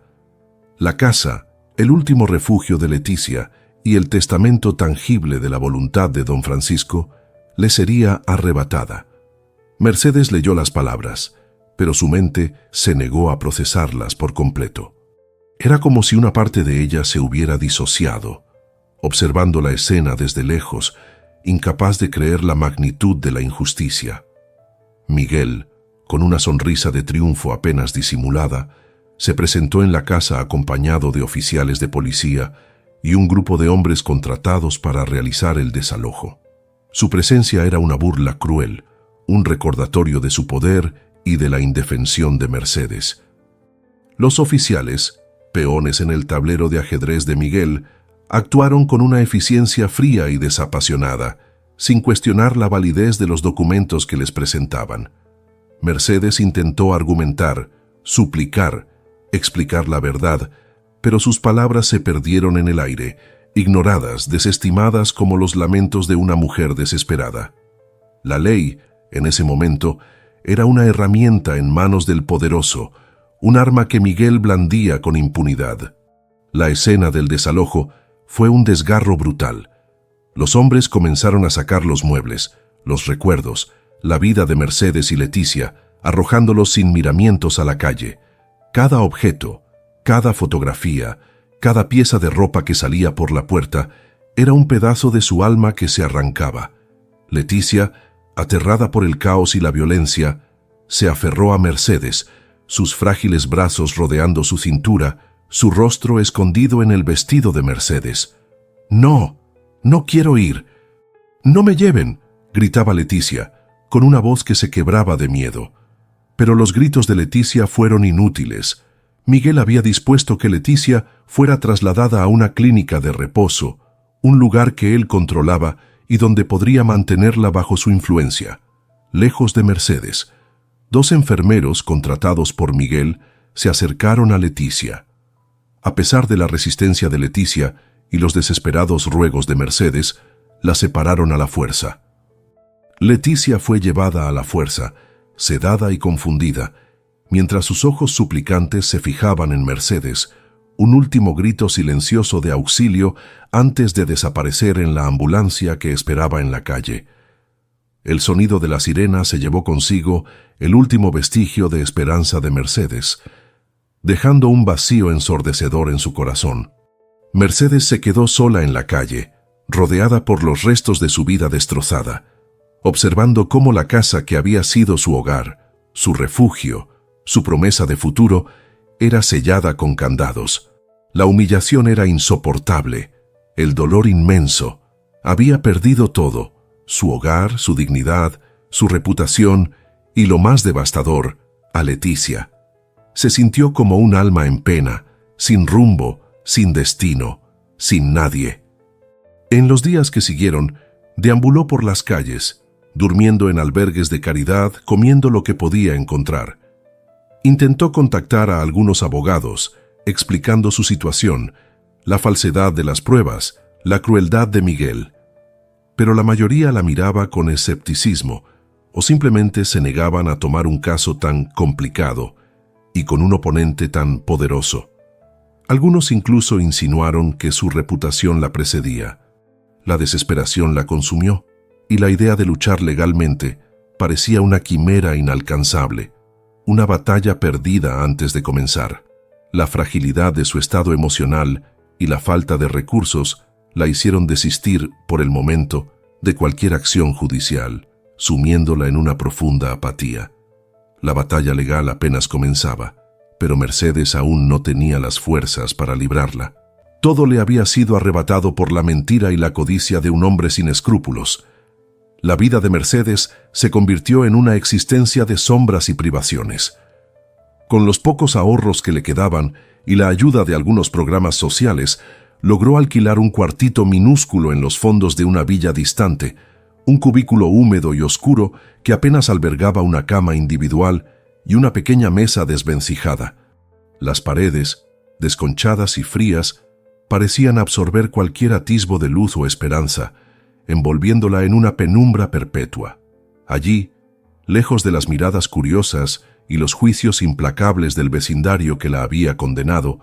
La casa, el último refugio de Leticia y el testamento tangible de la voluntad de don Francisco, le sería arrebatada. Mercedes leyó las palabras, pero su mente se negó a procesarlas por completo. Era como si una parte de ella se hubiera disociado, observando la escena desde lejos, incapaz de creer la magnitud de la injusticia. Miguel, con una sonrisa de triunfo apenas disimulada, se presentó en la casa acompañado de oficiales de policía y un grupo de hombres contratados para realizar el desalojo. Su presencia era una burla cruel, un recordatorio de su poder y de la indefensión de Mercedes. Los oficiales, peones en el tablero de ajedrez de Miguel, actuaron con una eficiencia fría y desapasionada, sin cuestionar la validez de los documentos que les presentaban. Mercedes intentó argumentar, suplicar, explicar la verdad, pero sus palabras se perdieron en el aire, ignoradas, desestimadas como los lamentos de una mujer desesperada. La ley, en ese momento, era una herramienta en manos del poderoso, un arma que Miguel blandía con impunidad. La escena del desalojo fue un desgarro brutal. Los hombres comenzaron a sacar los muebles, los recuerdos, la vida de Mercedes y Leticia, arrojándolos sin miramientos a la calle. Cada objeto, cada fotografía, cada pieza de ropa que salía por la puerta, era un pedazo de su alma que se arrancaba. Leticia, aterrada por el caos y la violencia, se aferró a Mercedes, sus frágiles brazos rodeando su cintura, su rostro escondido en el vestido de Mercedes. «No, no quiero ir. No me lleven», gritaba Leticia, con una voz que se quebraba de miedo. Pero los gritos de Leticia fueron inútiles. Miguel había dispuesto que Leticia fuera trasladada a una clínica de reposo, un lugar que él controlaba y donde podría mantenerla bajo su influencia. Lejos de Mercedes, 2 enfermeros contratados por Miguel se acercaron a Leticia. A pesar de la resistencia de Leticia y los desesperados ruegos de Mercedes, la separaron a la fuerza. Leticia fue llevada a la fuerza, sedada y confundida, mientras sus ojos suplicantes se fijaban en Mercedes, un último grito silencioso de auxilio antes de desaparecer en la ambulancia que esperaba en la calle. El sonido de la sirena se llevó consigo el último vestigio de esperanza de Mercedes, dejando un vacío ensordecedor en su corazón. Mercedes se quedó sola en la calle, rodeada por los restos de su vida destrozada, observando cómo la casa que había sido su hogar, su refugio, su promesa de futuro, era sellada con candados. La humillación era insoportable, el dolor inmenso. Había perdido todo, su hogar, su dignidad, su reputación y, lo más devastador, a Leticia. Se sintió como un alma en pena, sin rumbo, sin destino, sin nadie. En los días que siguieron, deambuló por las calles, durmiendo en albergues de caridad, comiendo lo que podía encontrar. Intentó contactar a algunos abogados, explicando su situación, la falsedad de las pruebas, la crueldad de Miguel. Pero la mayoría la miraba con escepticismo, o simplemente se negaban a tomar un caso tan complicado y con un oponente tan poderoso. Algunos incluso insinuaron que su reputación la precedía. La desesperación la consumió, y la idea de luchar legalmente parecía una quimera inalcanzable, una batalla perdida antes de comenzar. La fragilidad de su estado emocional y la falta de recursos la hicieron desistir, por el momento, de cualquier acción judicial, sumiéndola en una profunda apatía. La batalla legal apenas comenzaba, pero Mercedes aún no tenía las fuerzas para librarla. Todo le había sido arrebatado por la mentira y la codicia de un hombre sin escrúpulos. La vida de Mercedes se convirtió en una existencia de sombras y privaciones. Con los pocos ahorros que le quedaban y la ayuda de algunos programas sociales, logró alquilar un cuartito minúsculo en los fondos de una villa distante, un cubículo húmedo y oscuro que apenas albergaba una cama individual y una pequeña mesa desvencijada. Las paredes, desconchadas y frías, parecían absorber cualquier atisbo de luz o esperanza, envolviéndola en una penumbra perpetua. Allí, lejos de las miradas curiosas y los juicios implacables del vecindario que la había condenado,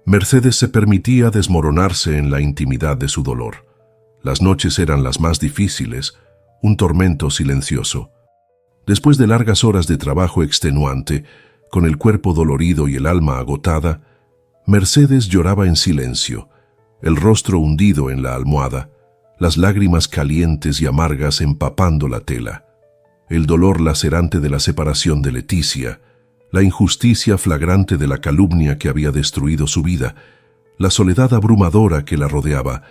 Mercedes se permitía desmoronarse en la intimidad de su dolor. Las noches eran las más difíciles, un tormento silencioso. Después de largas horas de trabajo extenuante, con el cuerpo dolorido y el alma agotada, Mercedes lloraba en silencio, el rostro hundido en la almohada, las lágrimas calientes y amargas empapando la tela. El dolor lacerante de la separación de Leticia, la injusticia flagrante de la calumnia que había destruido su vida, la soledad abrumadora que la rodeaba,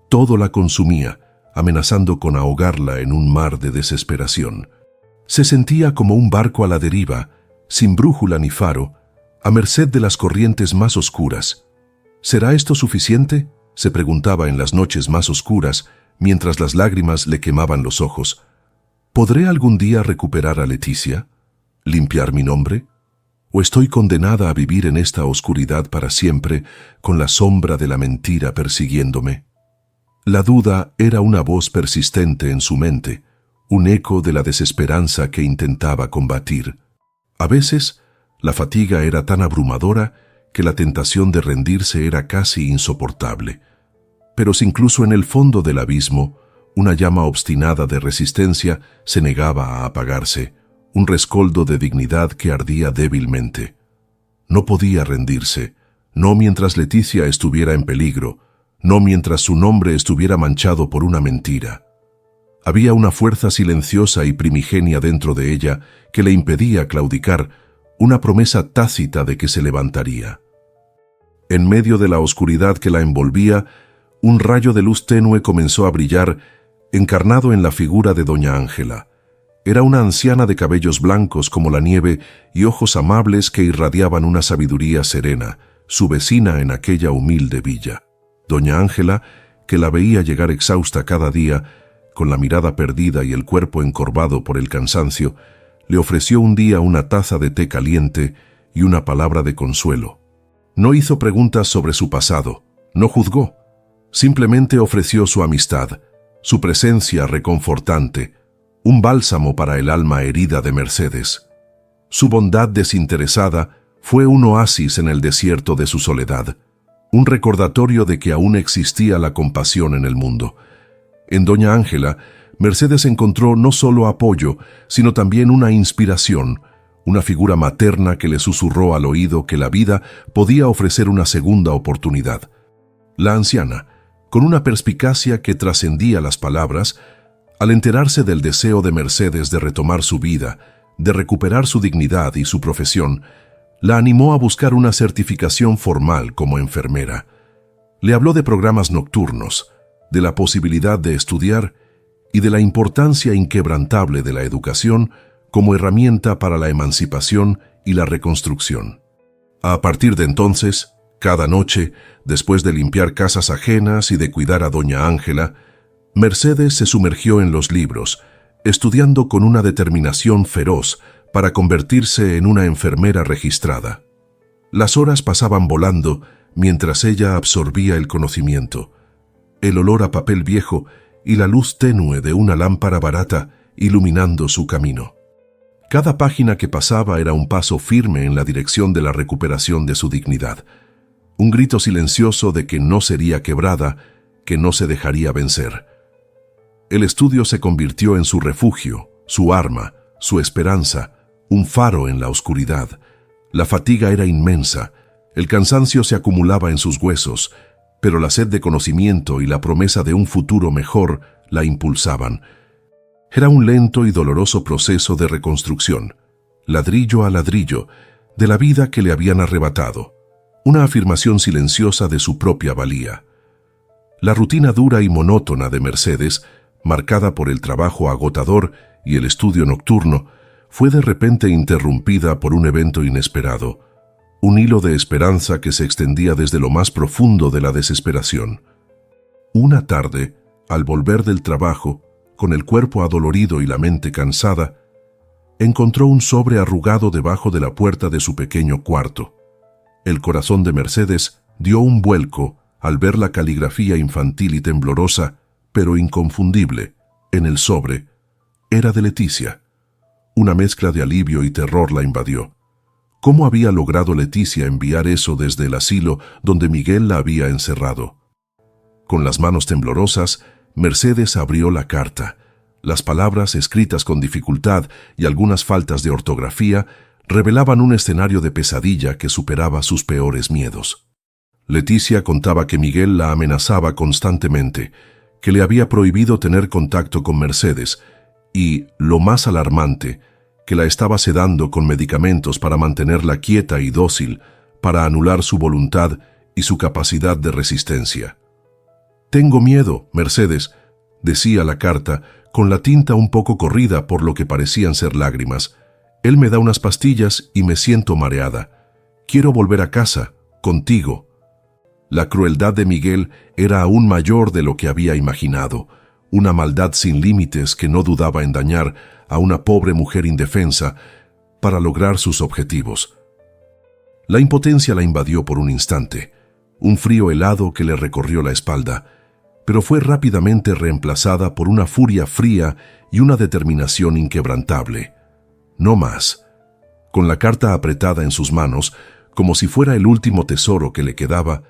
todo la consumía, amenazando con ahogarla en un mar de desesperación. Se sentía como un barco a la deriva, sin brújula ni faro, a merced de las corrientes más oscuras. ¿Será esto suficiente?, se preguntaba en las noches más oscuras, mientras las lágrimas le quemaban los ojos. ¿Podré algún día recuperar a Leticia? ¿Limpiar mi nombre? ¿O estoy condenada a vivir en esta oscuridad para siempre, con la sombra de la mentira persiguiéndome? La duda era una voz persistente en su mente, un eco de la desesperanza que intentaba combatir. A veces, la fatiga era tan abrumadora que la tentación de rendirse era casi insoportable. Pero si incluso en el fondo del abismo, una llama obstinada de resistencia se negaba a apagarse, un rescoldo de dignidad que ardía débilmente. No podía rendirse, no mientras Leticia estuviera en peligro, no mientras su nombre estuviera manchado por una mentira. Había una fuerza silenciosa y primigenia dentro de ella que le impedía claudicar, una promesa tácita de que se levantaría. En medio de la oscuridad que la envolvía, un rayo de luz tenue comenzó a brillar, encarnado en la figura de doña Ángela. Era una anciana de cabellos blancos como la nieve y ojos amables que irradiaban una sabiduría serena, su vecina en aquella humilde villa. Doña Ángela, que la veía llegar exhausta cada día, con la mirada perdida y el cuerpo encorvado por el cansancio, le ofreció un día una taza de té caliente y una palabra de consuelo. No hizo preguntas sobre su pasado, no juzgó, simplemente ofreció su amistad, su presencia reconfortante, un bálsamo para el alma herida de Mercedes. Su bondad desinteresada fue un oasis en el desierto de su soledad, un recordatorio de que aún existía la compasión en el mundo. En doña Ángela, Mercedes encontró no solo apoyo, sino también una inspiración, una figura materna que le susurró al oído que la vida podía ofrecer una segunda oportunidad. La anciana, con una perspicacia que trascendía las palabras, al enterarse del deseo de Mercedes de retomar su vida, de recuperar su dignidad y su profesión, la animó a buscar una certificación formal como enfermera. Le habló de programas nocturnos, de la posibilidad de estudiar y de la importancia inquebrantable de la educación como herramienta para la emancipación y la reconstrucción. A partir de entonces, cada noche, después de limpiar casas ajenas y de cuidar a doña Ángela, Mercedes se sumergió en los libros, estudiando con una determinación feroz para convertirse en una enfermera registrada. Las horas pasaban volando mientras ella absorbía el conocimiento. El olor a papel viejo y la luz tenue de una lámpara barata iluminando su camino. Cada página que pasaba era un paso firme en la dirección de la recuperación de su dignidad, un grito silencioso de que no sería quebrada, que no se dejaría vencer. El estudio se convirtió en su refugio, su arma, su esperanza, un faro en la oscuridad. La fatiga era inmensa, el cansancio se acumulaba en sus huesos, pero la sed de conocimiento y la promesa de un futuro mejor la impulsaban. Era un lento y doloroso proceso de reconstrucción, ladrillo a ladrillo, de la vida que le habían arrebatado, una afirmación silenciosa de su propia valía. La rutina dura y monótona de Mercedes, marcada por el trabajo agotador y el estudio nocturno, fue de repente interrumpida por un evento inesperado, un hilo de esperanza que se extendía desde lo más profundo de la desesperación. Una tarde, al volver del trabajo, con el cuerpo adolorido y la mente cansada, encontró un sobre arrugado debajo de la puerta de su pequeño cuarto. El corazón de Mercedes dio un vuelco al ver la caligrafía infantil y temblorosa, pero inconfundible, en el sobre. Era de Leticia. Una mezcla de alivio y terror la invadió. ¿Cómo había logrado Leticia enviar eso desde el asilo donde Miguel la había encerrado? Con las manos temblorosas, Mercedes abrió la carta. Las palabras, escritas con dificultad y algunas faltas de ortografía, revelaban un escenario de pesadilla que superaba sus peores miedos. Leticia contaba que Miguel la amenazaba constantemente, que le había prohibido tener contacto con Mercedes y, lo más alarmante, que la estaba sedando con medicamentos para mantenerla quieta y dócil, para anular su voluntad y su capacidad de resistencia. «Tengo miedo, Mercedes», decía la carta, con la tinta un poco corrida por lo que parecían ser lágrimas. «Él me da unas pastillas y me siento mareada. Quiero volver a casa, contigo». La crueldad de Miguel era aún mayor de lo que había imaginado, una maldad sin límites que no dudaba en dañar a una pobre mujer indefensa para lograr sus objetivos. La impotencia la invadió por un instante, un frío helado que le recorrió la espalda, pero fue rápidamente reemplazada por una furia fría y una determinación inquebrantable. No más. Con la carta apretada en sus manos, como si fuera el último tesoro que le quedaba,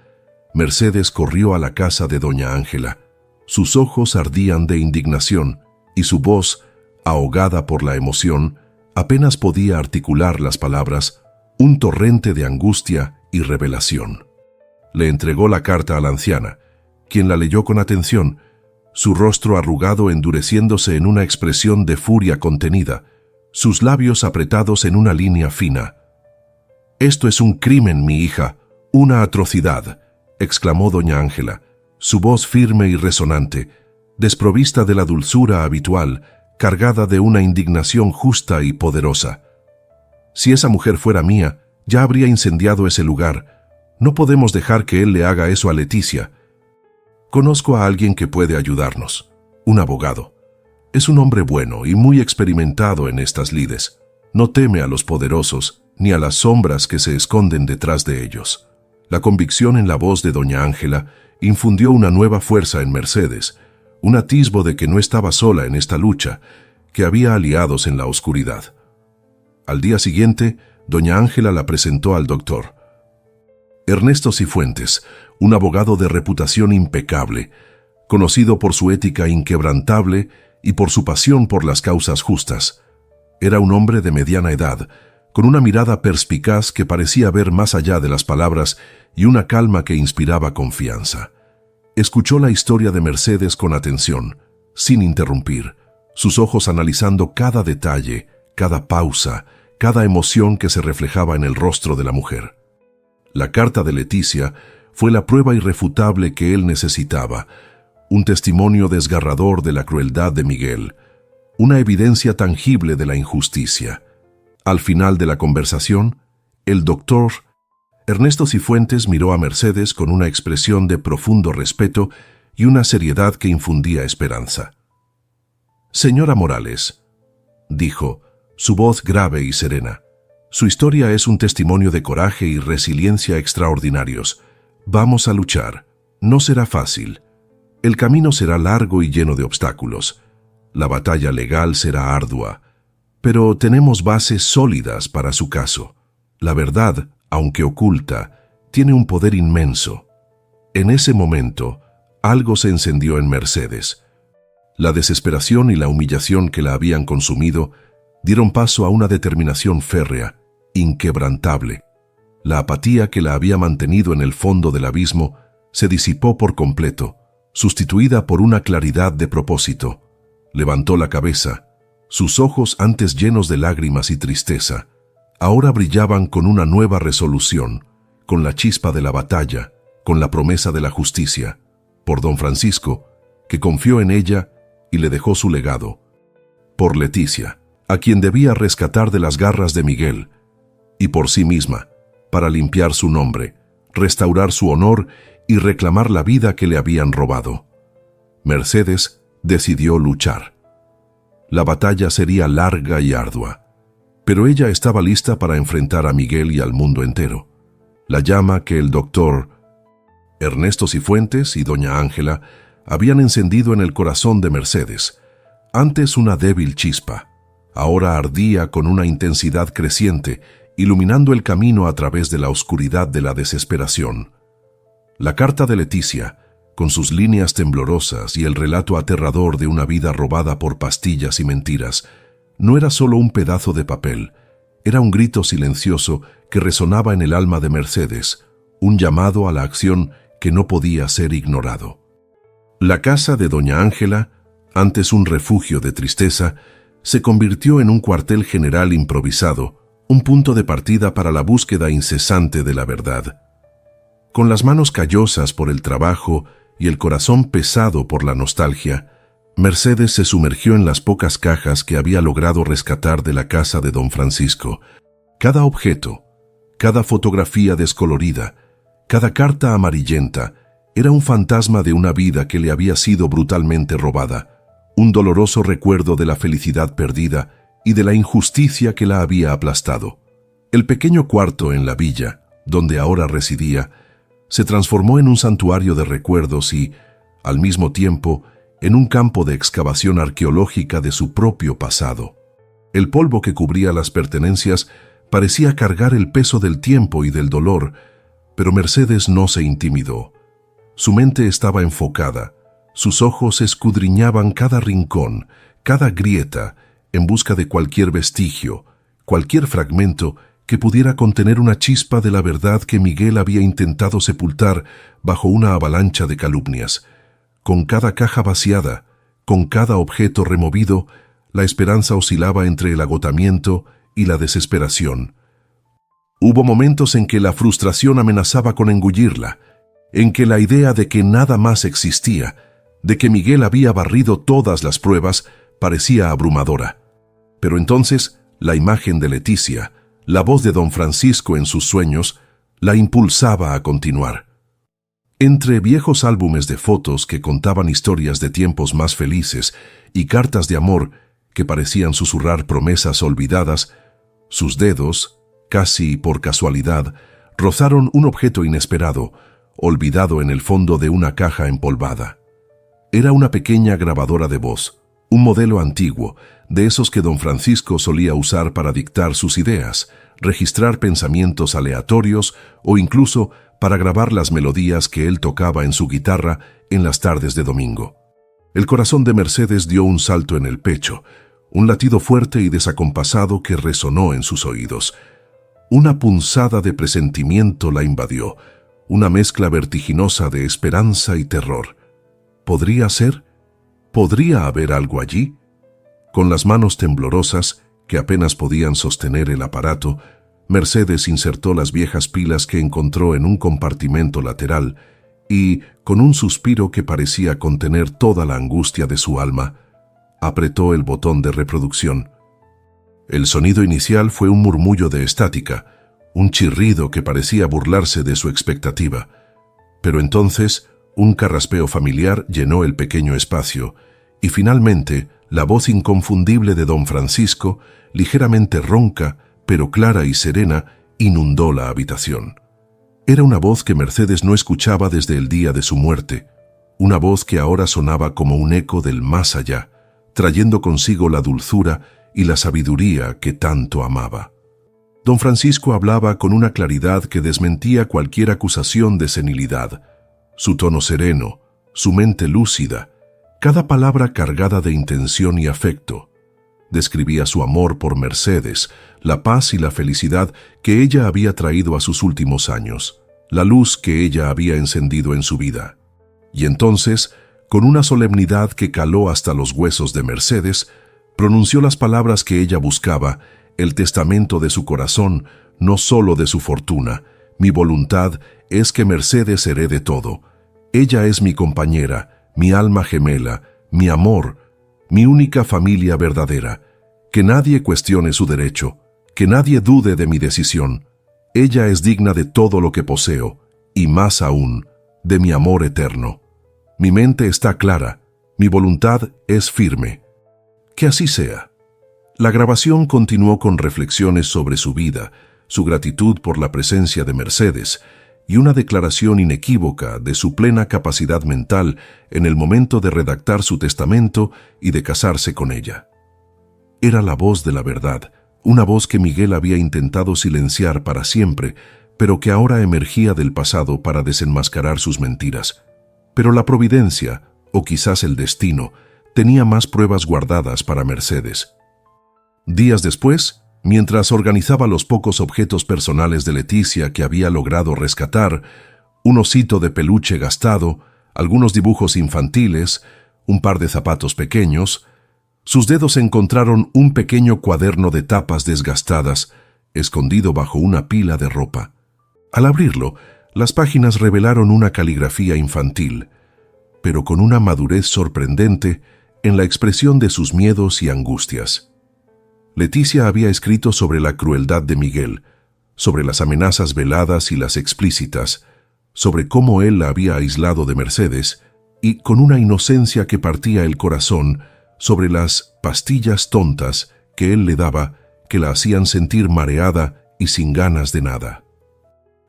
Mercedes corrió a la casa de doña Ángela. Sus ojos ardían de indignación y su voz, ahogada por la emoción, apenas podía articular las palabras, un torrente de angustia y revelación. Le entregó la carta a la anciana, quien la leyó con atención, su rostro arrugado endureciéndose en una expresión de furia contenida, sus labios apretados en una línea fina. «Esto es un crimen, mi hija, una atrocidad», exclamó doña Ángela, su voz firme y resonante, desprovista de la dulzura habitual, cargada de una indignación justa y poderosa. «Si esa mujer fuera mía, ya habría incendiado ese lugar. No podemos dejar que él le haga eso a Leticia. Conozco a alguien que puede ayudarnos, un abogado. Es un hombre bueno y muy experimentado en estas lides. No teme a los poderosos ni a las sombras que se esconden detrás de ellos». La convicción en la voz de doña Ángela infundió una nueva fuerza en Mercedes, un atisbo de que no estaba sola en esta lucha, que había aliados en la oscuridad. Al día siguiente, doña Ángela la presentó al doctor. Ernesto Cifuentes, un abogado de reputación impecable, conocido por su ética inquebrantable y por su pasión por las causas justas. Era un hombre de mediana edad, con una mirada perspicaz que parecía ver más allá de las palabras y una calma que inspiraba confianza. Escuchó la historia de Mercedes con atención, sin interrumpir, sus ojos analizando cada detalle, cada pausa, cada emoción que se reflejaba en el rostro de la mujer. La carta de Leticia fue la prueba irrefutable que él necesitaba, un testimonio desgarrador de la crueldad de Miguel, una evidencia tangible de la injusticia. Al final de la conversación, el doctor Ernesto Cifuentes miró a Mercedes con una expresión de profundo respeto y una seriedad que infundía esperanza. «Señora Morales», dijo, su voz grave y serena, «su historia es un testimonio de coraje y resiliencia extraordinarios. Vamos a luchar. No será fácil. El camino será largo y lleno de obstáculos. La batalla legal será ardua. Pero tenemos bases sólidas para su caso. La verdad, aunque oculta, tiene un poder inmenso». En ese momento, algo se encendió en Mercedes. La desesperación y la humillación que la habían consumido dieron paso a una determinación férrea, inquebrantable. La apatía que la había mantenido en el fondo del abismo se disipó por completo, sustituida por una claridad de propósito. Levantó la cabeza. Sus ojos, antes llenos de lágrimas y tristeza, ahora brillaban con una nueva resolución, con la chispa de la batalla, con la promesa de la justicia, por don Francisco, que confió en ella y le dejó su legado, por Leticia, a quien debía rescatar de las garras de Miguel, y por sí misma, para limpiar su nombre, restaurar su honor y reclamar la vida que le habían robado. Mercedes decidió luchar. La batalla sería larga y ardua, pero ella estaba lista para enfrentar a Miguel y al mundo entero. La llama que el doctor Ernesto Cifuentes y doña Ángela habían encendido en el corazón de Mercedes, antes una débil chispa, ahora ardía con una intensidad creciente, iluminando el camino a través de la oscuridad de la desesperación. La carta de Leticia, con sus líneas temblorosas y el relato aterrador de una vida robada por pastillas y mentiras, no era solo un pedazo de papel, era un grito silencioso que resonaba en el alma de Mercedes, un llamado a la acción que no podía ser ignorado. La casa de doña Ángela, antes un refugio de tristeza, se convirtió en un cuartel general improvisado, un punto de partida para la búsqueda incesante de la verdad. Con las manos callosas por el trabajo y el corazón pesado por la nostalgia, Mercedes se sumergió en las pocas cajas que había logrado rescatar de la casa de don Francisco. Cada objeto, cada fotografía descolorida, cada carta amarillenta, era un fantasma de una vida que le había sido brutalmente robada, un doloroso recuerdo de la felicidad perdida y de la injusticia que la había aplastado. El pequeño cuarto en la villa, donde ahora residía, se transformó en un santuario de recuerdos y, al mismo tiempo, en un campo de excavación arqueológica de su propio pasado. El polvo que cubría las pertenencias parecía cargar el peso del tiempo y del dolor, pero Mercedes no se intimidó. Su mente estaba enfocada, sus ojos escudriñaban cada rincón, cada grieta, en busca de cualquier vestigio, cualquier fragmento que pudiera contener una chispa de la verdad que Miguel había intentado sepultar bajo una avalancha de calumnias. Con cada caja vaciada, con cada objeto removido, la esperanza oscilaba entre el agotamiento y la desesperación. Hubo momentos en que la frustración amenazaba con engullirla, en que la idea de que nada más existía, de que Miguel había barrido todas las pruebas, parecía abrumadora. Pero entonces, la imagen de Leticia, la voz de don Francisco en sus sueños, la impulsaba a continuar. Entre viejos álbumes de fotos que contaban historias de tiempos más felices y cartas de amor que parecían susurrar promesas olvidadas, sus dedos, casi por casualidad, rozaron un objeto inesperado, olvidado en el fondo de una caja empolvada. Era una pequeña grabadora de voz, un modelo antiguo, de esos que don Francisco solía usar para dictar sus ideas, registrar pensamientos aleatorios o incluso para grabar las melodías que él tocaba en su guitarra en las tardes de domingo. El corazón de Mercedes dio un salto en el pecho, un latido fuerte y desacompasado que resonó en sus oídos. Una punzada de presentimiento la invadió, una mezcla vertiginosa de esperanza y terror. ¿Podría ser? ¿Podría haber algo allí? Con las manos temblorosas, que apenas podían sostener el aparato, Mercedes insertó las viejas pilas que encontró en un compartimento lateral y, con un suspiro que parecía contener toda la angustia de su alma, apretó el botón de reproducción. El sonido inicial fue un murmullo de estática, un chirrido que parecía burlarse de su expectativa. Pero entonces, un carraspeo familiar llenó el pequeño espacio, y finalmente, la voz inconfundible de don Francisco, ligeramente ronca, pero clara y serena, inundó la habitación. Era una voz que Mercedes no escuchaba desde el día de su muerte, una voz que ahora sonaba como un eco del más allá, trayendo consigo la dulzura y la sabiduría que tanto amaba. Don Francisco hablaba con una claridad que desmentía cualquier acusación de senilidad. Su tono sereno, su mente lúcida, cada palabra cargada de intención y afecto. Describía su amor por Mercedes, la paz y la felicidad que ella había traído a sus últimos años, la luz que ella había encendido en su vida. Y entonces, con una solemnidad que caló hasta los huesos de Mercedes, pronunció las palabras que ella buscaba, el testamento de su corazón, no solo de su fortuna. Mi voluntad es que Mercedes herede todo. Ella es mi compañera, mi alma gemela, mi amor, mi única familia verdadera. Que nadie cuestione su derecho, que nadie dude de mi decisión. Ella es digna de todo lo que poseo, y más aún, de mi amor eterno. Mi mente está clara, mi voluntad es firme. Que así sea. La grabación continuó con reflexiones sobre su vida, su gratitud por la presencia de Mercedes y una declaración inequívoca de su plena capacidad mental en el momento de redactar su testamento y de casarse con ella. Era la voz de la verdad, una voz que Miguel había intentado silenciar para siempre, pero que ahora emergía del pasado para desenmascarar sus mentiras. Pero la providencia, o quizás el destino, tenía más pruebas guardadas para Mercedes. Días después, mientras organizaba los pocos objetos personales de Leticia que había logrado rescatar, un osito de peluche gastado, algunos dibujos infantiles, un par de zapatos pequeños, sus dedos encontraron un pequeño cuaderno de tapas desgastadas, escondido bajo una pila de ropa. Al abrirlo, las páginas revelaron una caligrafía infantil, pero con una madurez sorprendente en la expresión de sus miedos y angustias. Leticia había escrito sobre la crueldad de Miguel, sobre las amenazas veladas y las explícitas, sobre cómo él la había aislado de Mercedes, y con una inocencia que partía el corazón, sobre las pastillas tontas que él le daba, que la hacían sentir mareada y sin ganas de nada.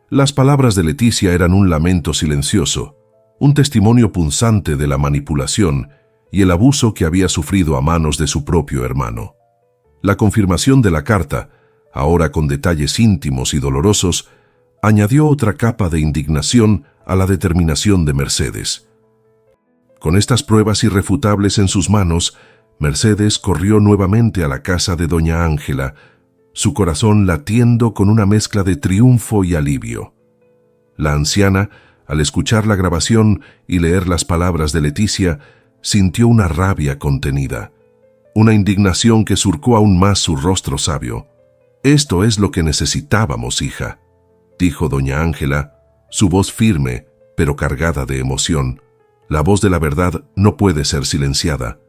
Las palabras de Leticia eran un lamento silencioso, un testimonio punzante de la manipulación y el abuso que había sufrido a manos de su propio hermano. La confirmación de la carta, ahora con detalles íntimos y dolorosos, añadió otra capa de indignación a la determinación de Mercedes. Con estas pruebas irrefutables en sus manos, Mercedes corrió nuevamente a la casa de doña Ángela, su corazón latiendo con una mezcla de triunfo y alivio. La anciana, al escuchar la grabación y leer las palabras de Leticia, sintió una rabia contenida, una indignación que surcó aún más su rostro sabio. «Esto es lo que necesitábamos, hija», dijo doña Ángela, su voz firme, pero cargada de emoción. «La voz de la verdad no puede ser silenciada.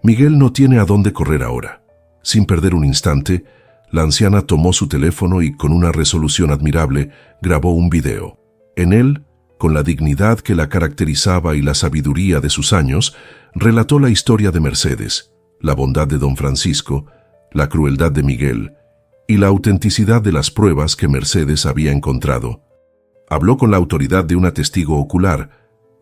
Miguel no tiene a dónde correr ahora». Sin perder un instante, la anciana tomó su teléfono y, con una resolución admirable, grabó un video. En él, con la dignidad que la caracterizaba y la sabiduría de sus años, relató la historia de Mercedes, la bondad de don Francisco, la crueldad de Miguel y la autenticidad de las pruebas que Mercedes había encontrado. Habló con la autoridad de una testigo ocular,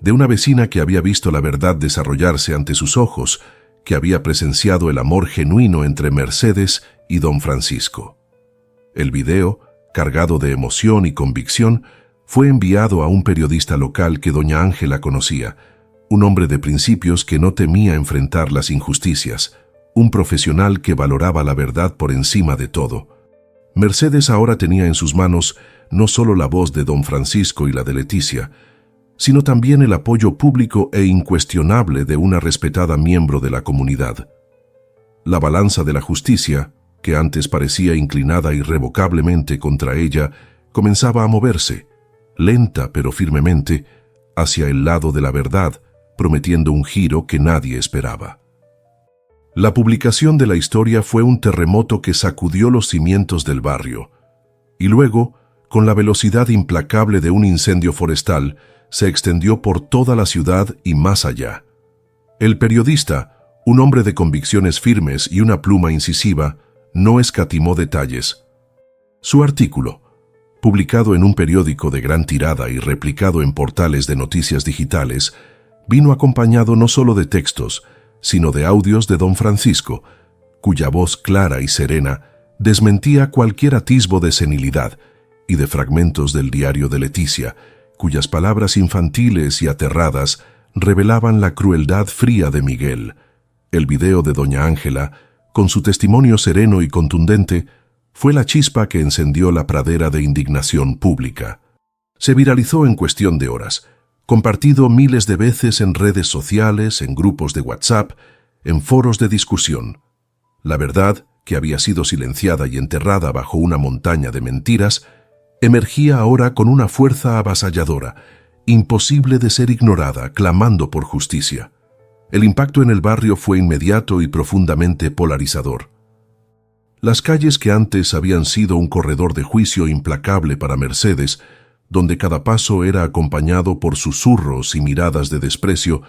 de una vecina que había visto la verdad desarrollarse ante sus ojos, que había presenciado el amor genuino entre Mercedes y don Francisco. El video, cargado de emoción y convicción, fue enviado a un periodista local que doña Ángela conocía, un hombre de principios que no temía enfrentar las injusticias, un profesional que valoraba la verdad por encima de todo. Mercedes ahora tenía en sus manos no solo la voz de don Francisco y la de Leticia, sino también el apoyo público e incuestionable de una respetada miembro de la comunidad. La balanza de la justicia, que antes parecía inclinada irrevocablemente contra ella, comenzaba a moverse, lenta pero firmemente, hacia el lado de la verdad, prometiendo un giro que nadie esperaba. La publicación de la historia fue un terremoto que sacudió los cimientos del barrio, y luego, con la velocidad implacable de un incendio forestal, se extendió por toda la ciudad y más allá. El periodista, un hombre de convicciones firmes y una pluma incisiva, no escatimó detalles. Su artículo, publicado en un periódico de gran tirada y replicado en portales de noticias digitales, vino acompañado no solo de textos, sino de audios de don Francisco, cuya voz clara y serena desmentía cualquier atisbo de senilidad, y de fragmentos del diario de Leticia, cuyas palabras infantiles y aterradas revelaban la crueldad fría de Miguel. El video de doña Ángela, con su testimonio sereno y contundente, fue la chispa que encendió la pradera de indignación pública. Se viralizó en cuestión de horas, compartido miles de veces en redes sociales, en grupos de WhatsApp, en foros de discusión. La verdad, que había sido silenciada y enterrada bajo una montaña de mentiras, emergía ahora con una fuerza avasalladora, imposible de ser ignorada, clamando por justicia. El impacto en el barrio fue inmediato y profundamente polarizador. Las calles que antes habían sido un corredor de juicio implacable para Mercedes, donde cada paso era acompañado por susurros y miradas de desprecio,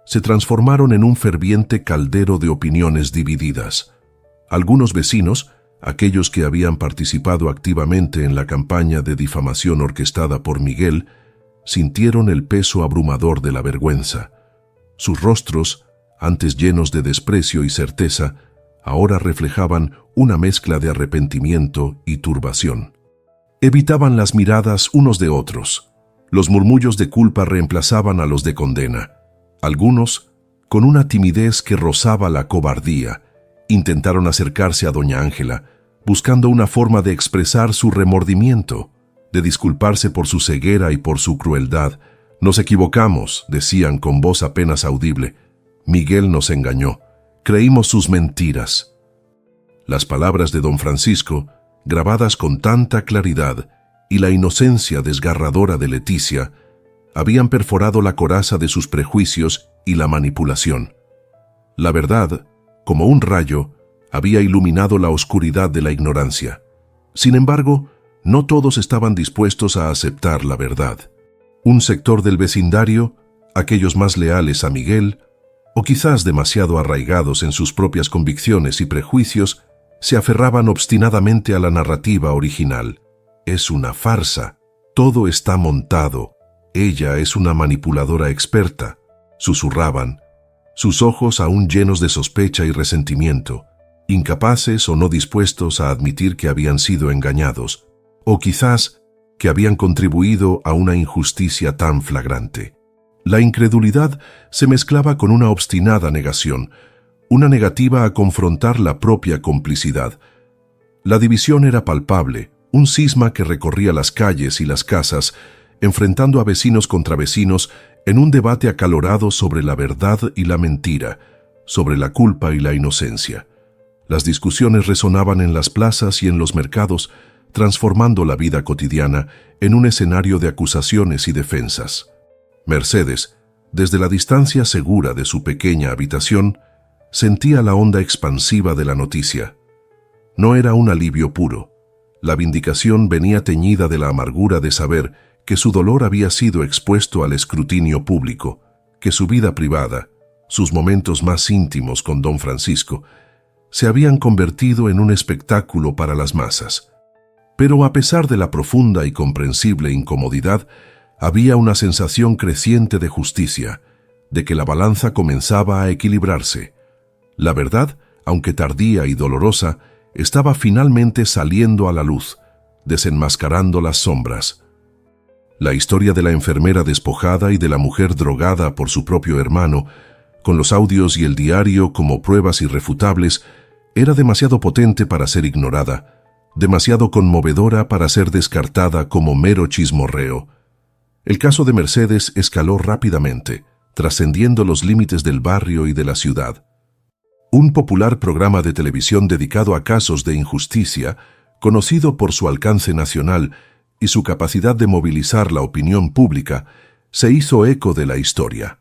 se transformaron en un ferviente caldero de opiniones divididas. Algunos vecinos, aquellos que habían participado activamente en la campaña de difamación orquestada por Miguel, sintieron el peso abrumador de la vergüenza. Sus rostros, antes llenos de desprecio y certeza, ahora reflejaban una mezcla de arrepentimiento y turbación. Evitaban las miradas unos de otros. Los murmullos de culpa reemplazaban a los de condena. Algunos, con una timidez que rozaba la cobardía, intentaron acercarse a doña Ángela, buscando una forma de expresar su remordimiento, de disculparse por su ceguera y por su crueldad. «Nos equivocamos», decían con voz apenas audible. «Miguel nos engañó. Creímos sus mentiras». Las palabras de don Francisco, grabadas con tanta claridad, y la inocencia desgarradora de Leticia, habían perforado la coraza de sus prejuicios y la manipulación. La verdad, como un rayo, había iluminado la oscuridad de la ignorancia. Sin embargo, no todos estaban dispuestos a aceptar la verdad. Un sector del vecindario, aquellos más leales a Miguel, o quizás demasiado arraigados en sus propias convicciones y prejuicios, se aferraban obstinadamente a la narrativa original. «Es una farsa. Todo está montado. Ella es una manipuladora experta», susurraban, sus ojos aún llenos de sospecha y resentimiento, incapaces o no dispuestos a admitir que habían sido engañados, o quizás que habían contribuido a una injusticia tan flagrante. La incredulidad se mezclaba con una obstinada negación, una negativa a confrontar la propia complicidad. La división era palpable, un cisma que recorría las calles y las casas, enfrentando a vecinos contra vecinos en un debate acalorado sobre la verdad y la mentira, sobre la culpa y la inocencia. Las discusiones resonaban en las plazas y en los mercados, transformando la vida cotidiana en un escenario de acusaciones y defensas. Mercedes, desde la distancia segura de su pequeña habitación, sentía la onda expansiva de la noticia. No era un alivio puro. La vindicación venía teñida de la amargura de saber que su dolor había sido expuesto al escrutinio público, que su vida privada, sus momentos más íntimos con don Francisco, se habían convertido en un espectáculo para las masas. Pero a pesar de la profunda y comprensible incomodidad, había una sensación creciente de justicia, de que la balanza comenzaba a equilibrarse. La verdad, aunque tardía y dolorosa, estaba finalmente saliendo a la luz, desenmascarando las sombras. La historia de la enfermera despojada y de la mujer drogada por su propio hermano, con los audios y el diario como pruebas irrefutables, era demasiado potente para ser ignorada, demasiado conmovedora para ser descartada como mero chismorreo. El caso de Mercedes escaló rápidamente, trascendiendo los límites del barrio y de la ciudad. Un popular programa de televisión dedicado a casos de injusticia, conocido por su alcance nacional y su capacidad de movilizar la opinión pública, se hizo eco de la historia.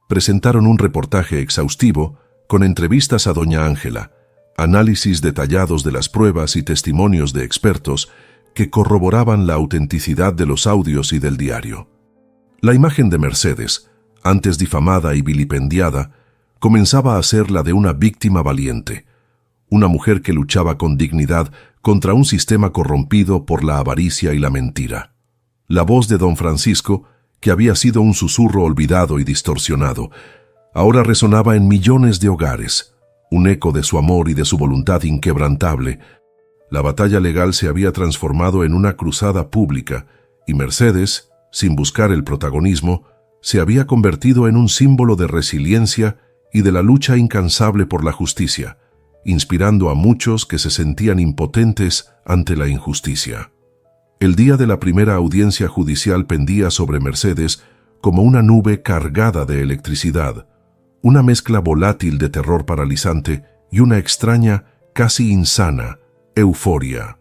Presentaron un reportaje exhaustivo con entrevistas a doña Ángela, análisis detallados de las pruebas y testimonios de expertos que corroboraban la autenticidad de los audios y del diario. La imagen de Mercedes, antes difamada y vilipendiada, comenzaba a ser la de una víctima valiente, una mujer que luchaba con dignidad contra un sistema corrompido por la avaricia y la mentira. La voz de don Francisco, que había sido un susurro olvidado y distorsionado, ahora resonaba en millones de hogares, un eco de su amor y de su voluntad inquebrantable. La batalla legal se había transformado en una cruzada pública, y Mercedes, sin buscar el protagonismo, se había convertido en un símbolo de resiliencia y de la lucha incansable por la justicia, inspirando a muchos que se sentían impotentes ante la injusticia. El día de la primera audiencia judicial pendía sobre Mercedes como una nube cargada de electricidad, una mezcla volátil de terror paralizante y una extraña, casi insana, euforia.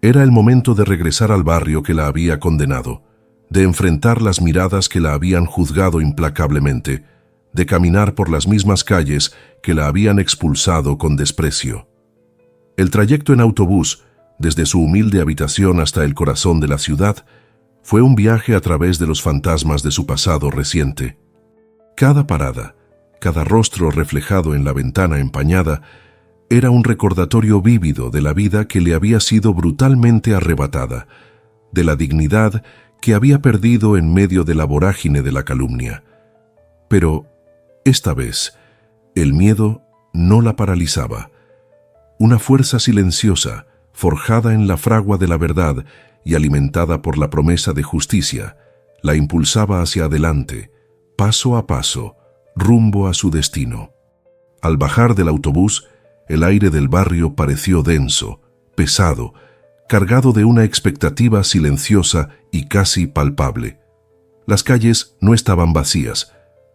Era el momento de regresar al barrio que la había condenado, de enfrentar las miradas que la habían juzgado implacablemente, de caminar por las mismas calles que la habían expulsado con desprecio. El trayecto en autobús, desde su humilde habitación hasta el corazón de la ciudad, fue un viaje a través de los fantasmas de su pasado reciente. Cada parada, cada rostro reflejado en la ventana empañada, era un recordatorio vívido de la vida que le había sido brutalmente arrebatada, de la dignidad que había perdido en medio de la vorágine de la calumnia. Pero, esta vez, el miedo no la paralizaba. Una fuerza silenciosa, forjada en la fragua de la verdad y alimentada por la promesa de justicia, la impulsaba hacia adelante, paso a paso, rumbo a su destino. Al bajar del autobús, el aire del barrio pareció denso, pesado, cargado de una expectativa silenciosa y casi palpable. Las calles no estaban vacías.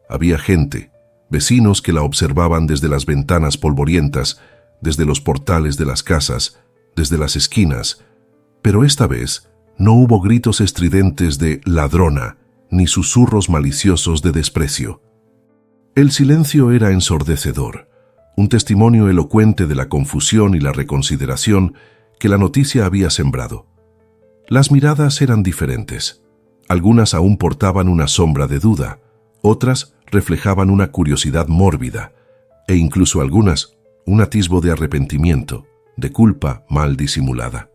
Había gente, vecinos que la observaban desde las ventanas polvorientas, desde los portales de las casas, desde las esquinas, pero esta vez no hubo gritos estridentes de ladrona, ni susurros maliciosos de desprecio. El silencio era ensordecedor, un testimonio elocuente de la confusión y la reconsideración que la noticia había sembrado. Las miradas eran diferentes. Algunas aún portaban una sombra de duda, otras reflejaban una curiosidad mórbida, e incluso algunas un atisbo de arrepentimiento, de culpa mal disimulada.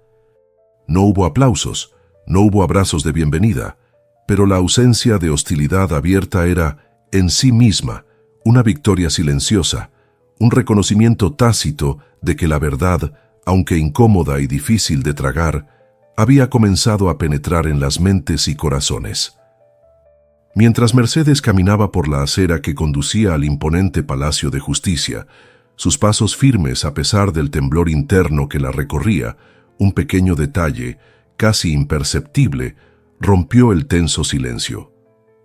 No hubo aplausos, no hubo abrazos de bienvenida, pero la ausencia de hostilidad abierta era, en sí misma, una victoria silenciosa, un reconocimiento tácito de que la verdad, aunque incómoda y difícil de tragar, había comenzado a penetrar en las mentes y corazones. Mientras Mercedes caminaba por la acera que conducía al imponente Palacio de Justicia, sus pasos firmes a pesar del temblor interno que la recorría, un pequeño detalle, casi imperceptible, rompió el tenso silencio.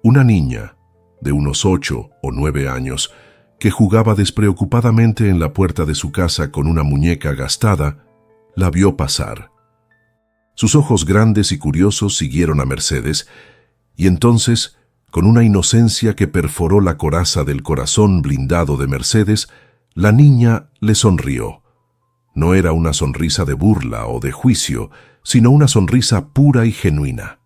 Una niña, de unos 8 o 9 años, que jugaba despreocupadamente en la puerta de su casa con una muñeca gastada, la vio pasar. Sus ojos grandes y curiosos siguieron a Mercedes, y entonces, con una inocencia que perforó la coraza del corazón blindado de Mercedes, la niña le sonrió. No era una sonrisa de burla o de juicio, sino una sonrisa pura y genuina.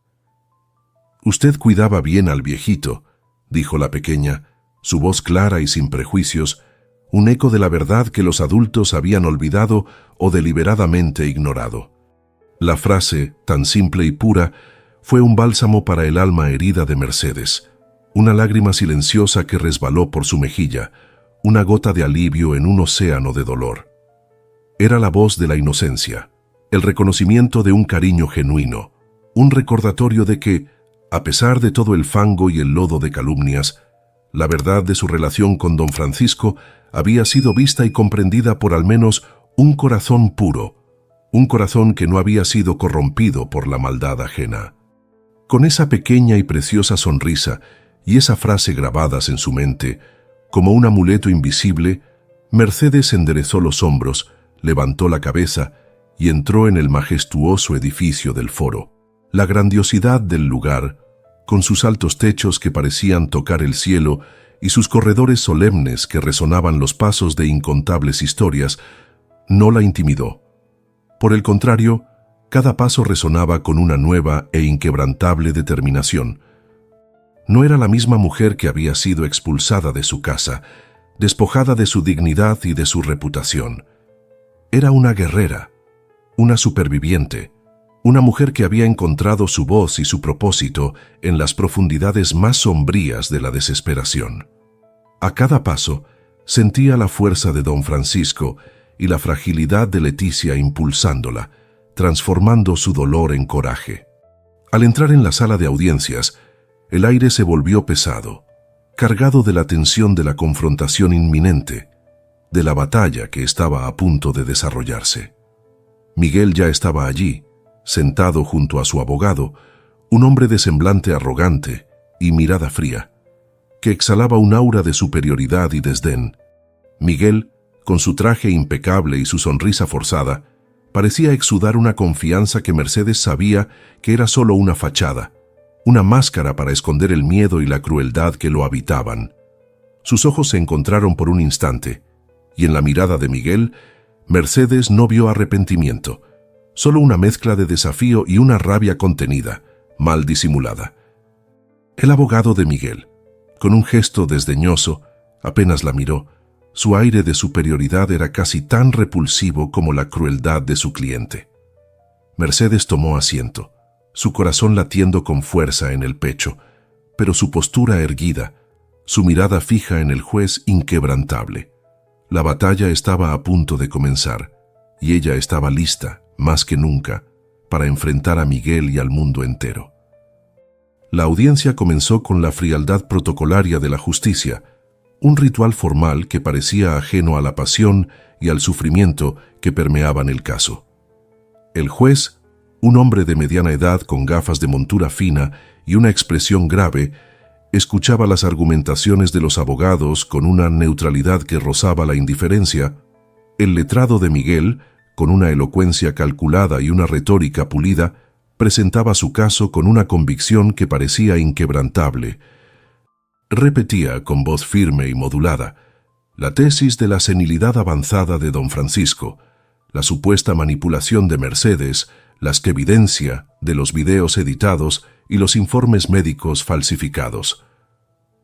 «Usted cuidaba bien al viejito», dijo la pequeña, su voz clara y sin prejuicios, un eco de la verdad que los adultos habían olvidado o deliberadamente ignorado. La frase, tan simple y pura, fue un bálsamo para el alma herida de Mercedes, una lágrima silenciosa que resbaló por su mejilla, una gota de alivio en un océano de dolor. Era la voz de la inocencia, el reconocimiento de un cariño genuino, un recordatorio de que, a pesar de todo el fango y el lodo de calumnias, la verdad de su relación con don Francisco había sido vista y comprendida por al menos un corazón puro, un corazón que no había sido corrompido por la maldad ajena. Con esa pequeña y preciosa sonrisa y esa frase grabadas en su mente, como un amuleto invisible, Mercedes enderezó los hombros, levantó la cabeza y entró en el majestuoso edificio del foro. La grandiosidad del lugar, con sus altos techos que parecían tocar el cielo y sus corredores solemnes que resonaban los pasos de incontables historias, no la intimidó. Por el contrario, cada paso resonaba con una nueva e inquebrantable determinación. No era la misma mujer que había sido expulsada de su casa, despojada de su dignidad y de su reputación. Era una guerrera, una superviviente, una mujer que había encontrado su voz y su propósito en las profundidades más sombrías de la desesperación. A cada paso, sentía la fuerza de don Francisco y la fragilidad de Leticia impulsándola, transformando su dolor en coraje. Al entrar en la sala de audiencias, el aire se volvió pesado, cargado de la tensión de la confrontación inminente, de la batalla que estaba a punto de desarrollarse. Miguel ya estaba allí, sentado junto a su abogado, un hombre de semblante arrogante y mirada fría, que exhalaba un aura de superioridad y desdén. Miguel, con su traje impecable y su sonrisa forzada, parecía exudar una confianza que Mercedes sabía que era solo una fachada, una máscara para esconder el miedo y la crueldad que lo habitaban. Sus ojos se encontraron por un instante, y en la mirada de Miguel, Mercedes no vio arrepentimiento, solo una mezcla de desafío y una rabia contenida, mal disimulada. El abogado de Miguel, con un gesto desdeñoso, apenas la miró. Su aire de superioridad era casi tan repulsivo como la crueldad de su cliente. Mercedes tomó asiento, su corazón latiendo con fuerza en el pecho, pero su postura erguida, su mirada fija en el juez inquebrantable. La batalla estaba a punto de comenzar, y ella estaba lista, más que nunca, para enfrentar a Miguel y al mundo entero. La audiencia comenzó con la frialdad protocolaria de la justicia, un ritual formal que parecía ajeno a la pasión y al sufrimiento que permeaban el caso. El juez, un hombre de mediana edad con gafas de montura fina y una expresión grave, escuchaba las argumentaciones de los abogados con una neutralidad que rozaba la indiferencia. El letrado de Miguel, con una elocuencia calculada y una retórica pulida, presentaba su caso con una convicción que parecía inquebrantable. Repetía con voz firme y modulada la tesis de la senilidad avanzada de don Francisco, la supuesta manipulación de Mercedes, las que evidencia de los videos editados y los informes médicos falsificados.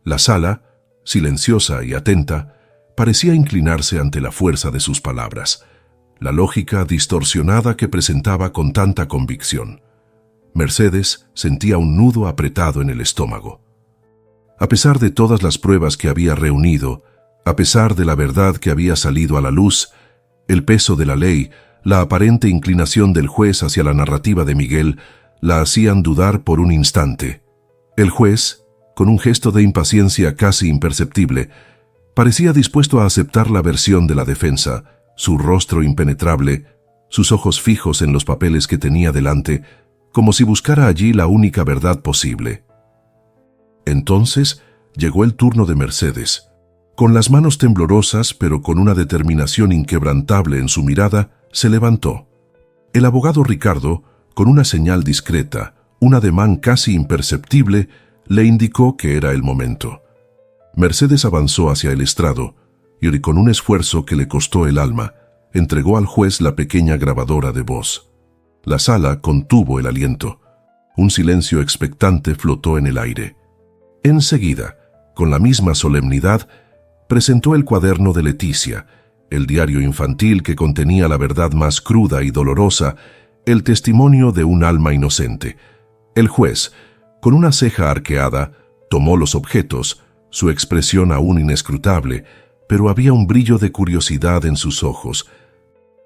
La sala, silenciosa y atenta, parecía inclinarse ante la fuerza de sus palabras, la lógica distorsionada que presentaba con tanta convicción. Mercedes sentía un nudo apretado en el estómago. A pesar de todas las pruebas que había reunido, a pesar de la verdad que había salido a la luz, el peso de la ley, la aparente inclinación del juez hacia la narrativa de Miguel, la hacían dudar por un instante. El juez, con un gesto de impaciencia casi imperceptible, parecía dispuesto a aceptar la versión de la defensa, su rostro impenetrable, sus ojos fijos en los papeles que tenía delante, como si buscara allí la única verdad posible. Entonces llegó el turno de Mercedes. Con las manos temblorosas, pero con una determinación inquebrantable en su mirada, se levantó. El abogado Ricardo, con una señal discreta, un ademán casi imperceptible, le indicó que era el momento. Mercedes avanzó hacia el estrado y, con un esfuerzo que le costó el alma, entregó al juez la pequeña grabadora de voz. La sala contuvo el aliento. Un silencio expectante flotó en el aire. Enseguida, con la misma solemnidad, presentó el cuaderno de Leticia, el diario infantil que contenía la verdad más cruda y dolorosa, el testimonio de un alma inocente. El juez, con una ceja arqueada, tomó los objetos, su expresión aún inescrutable, pero había un brillo de curiosidad en sus ojos.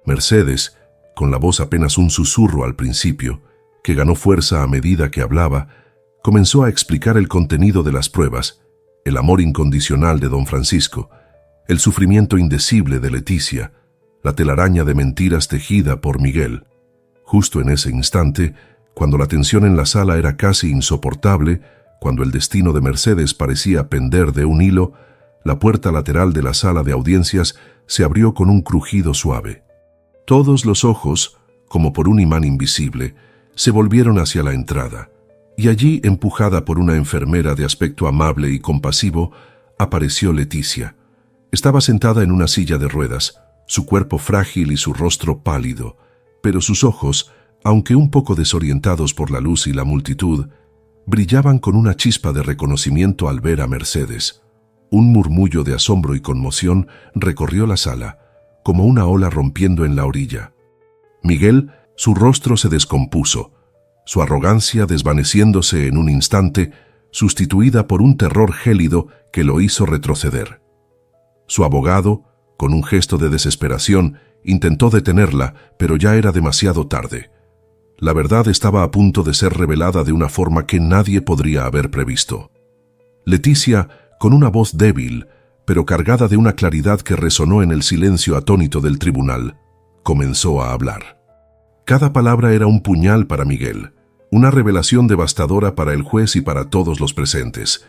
Mercedes, con la voz apenas un susurro al principio, que ganó fuerza a medida que hablaba, comenzó a explicar el contenido de las pruebas, el amor incondicional de don Francisco, el sufrimiento indecible de Leticia, la telaraña de mentiras tejida por Miguel. Justo en ese instante, cuando la tensión en la sala era casi insoportable, cuando el destino de Mercedes parecía pender de un hilo, la puerta lateral de la sala de audiencias se abrió con un crujido suave. Todos los ojos, como por un imán invisible, se volvieron hacia la entrada, Y allí, empujada por una enfermera de aspecto amable y compasivo, apareció Leticia. Estaba sentada en una silla de ruedas, su cuerpo frágil y su rostro pálido, pero sus ojos, aunque un poco desorientados por la luz y la multitud, brillaban con una chispa de reconocimiento al ver a Mercedes. Un murmullo de asombro y conmoción recorrió la sala, como una ola rompiendo en la orilla. Miguel, su rostro se descompuso, su arrogancia desvaneciéndose en un instante, sustituida por un terror gélido que lo hizo retroceder. Su abogado, con un gesto de desesperación, intentó detenerla, pero ya era demasiado tarde. La verdad estaba a punto de ser revelada de una forma que nadie podría haber previsto. Leticia, con una voz débil, pero cargada de una claridad que resonó en el silencio atónito del tribunal, comenzó a hablar. Cada palabra era un puñal para Miguel, una revelación devastadora para el juez y para todos los presentes.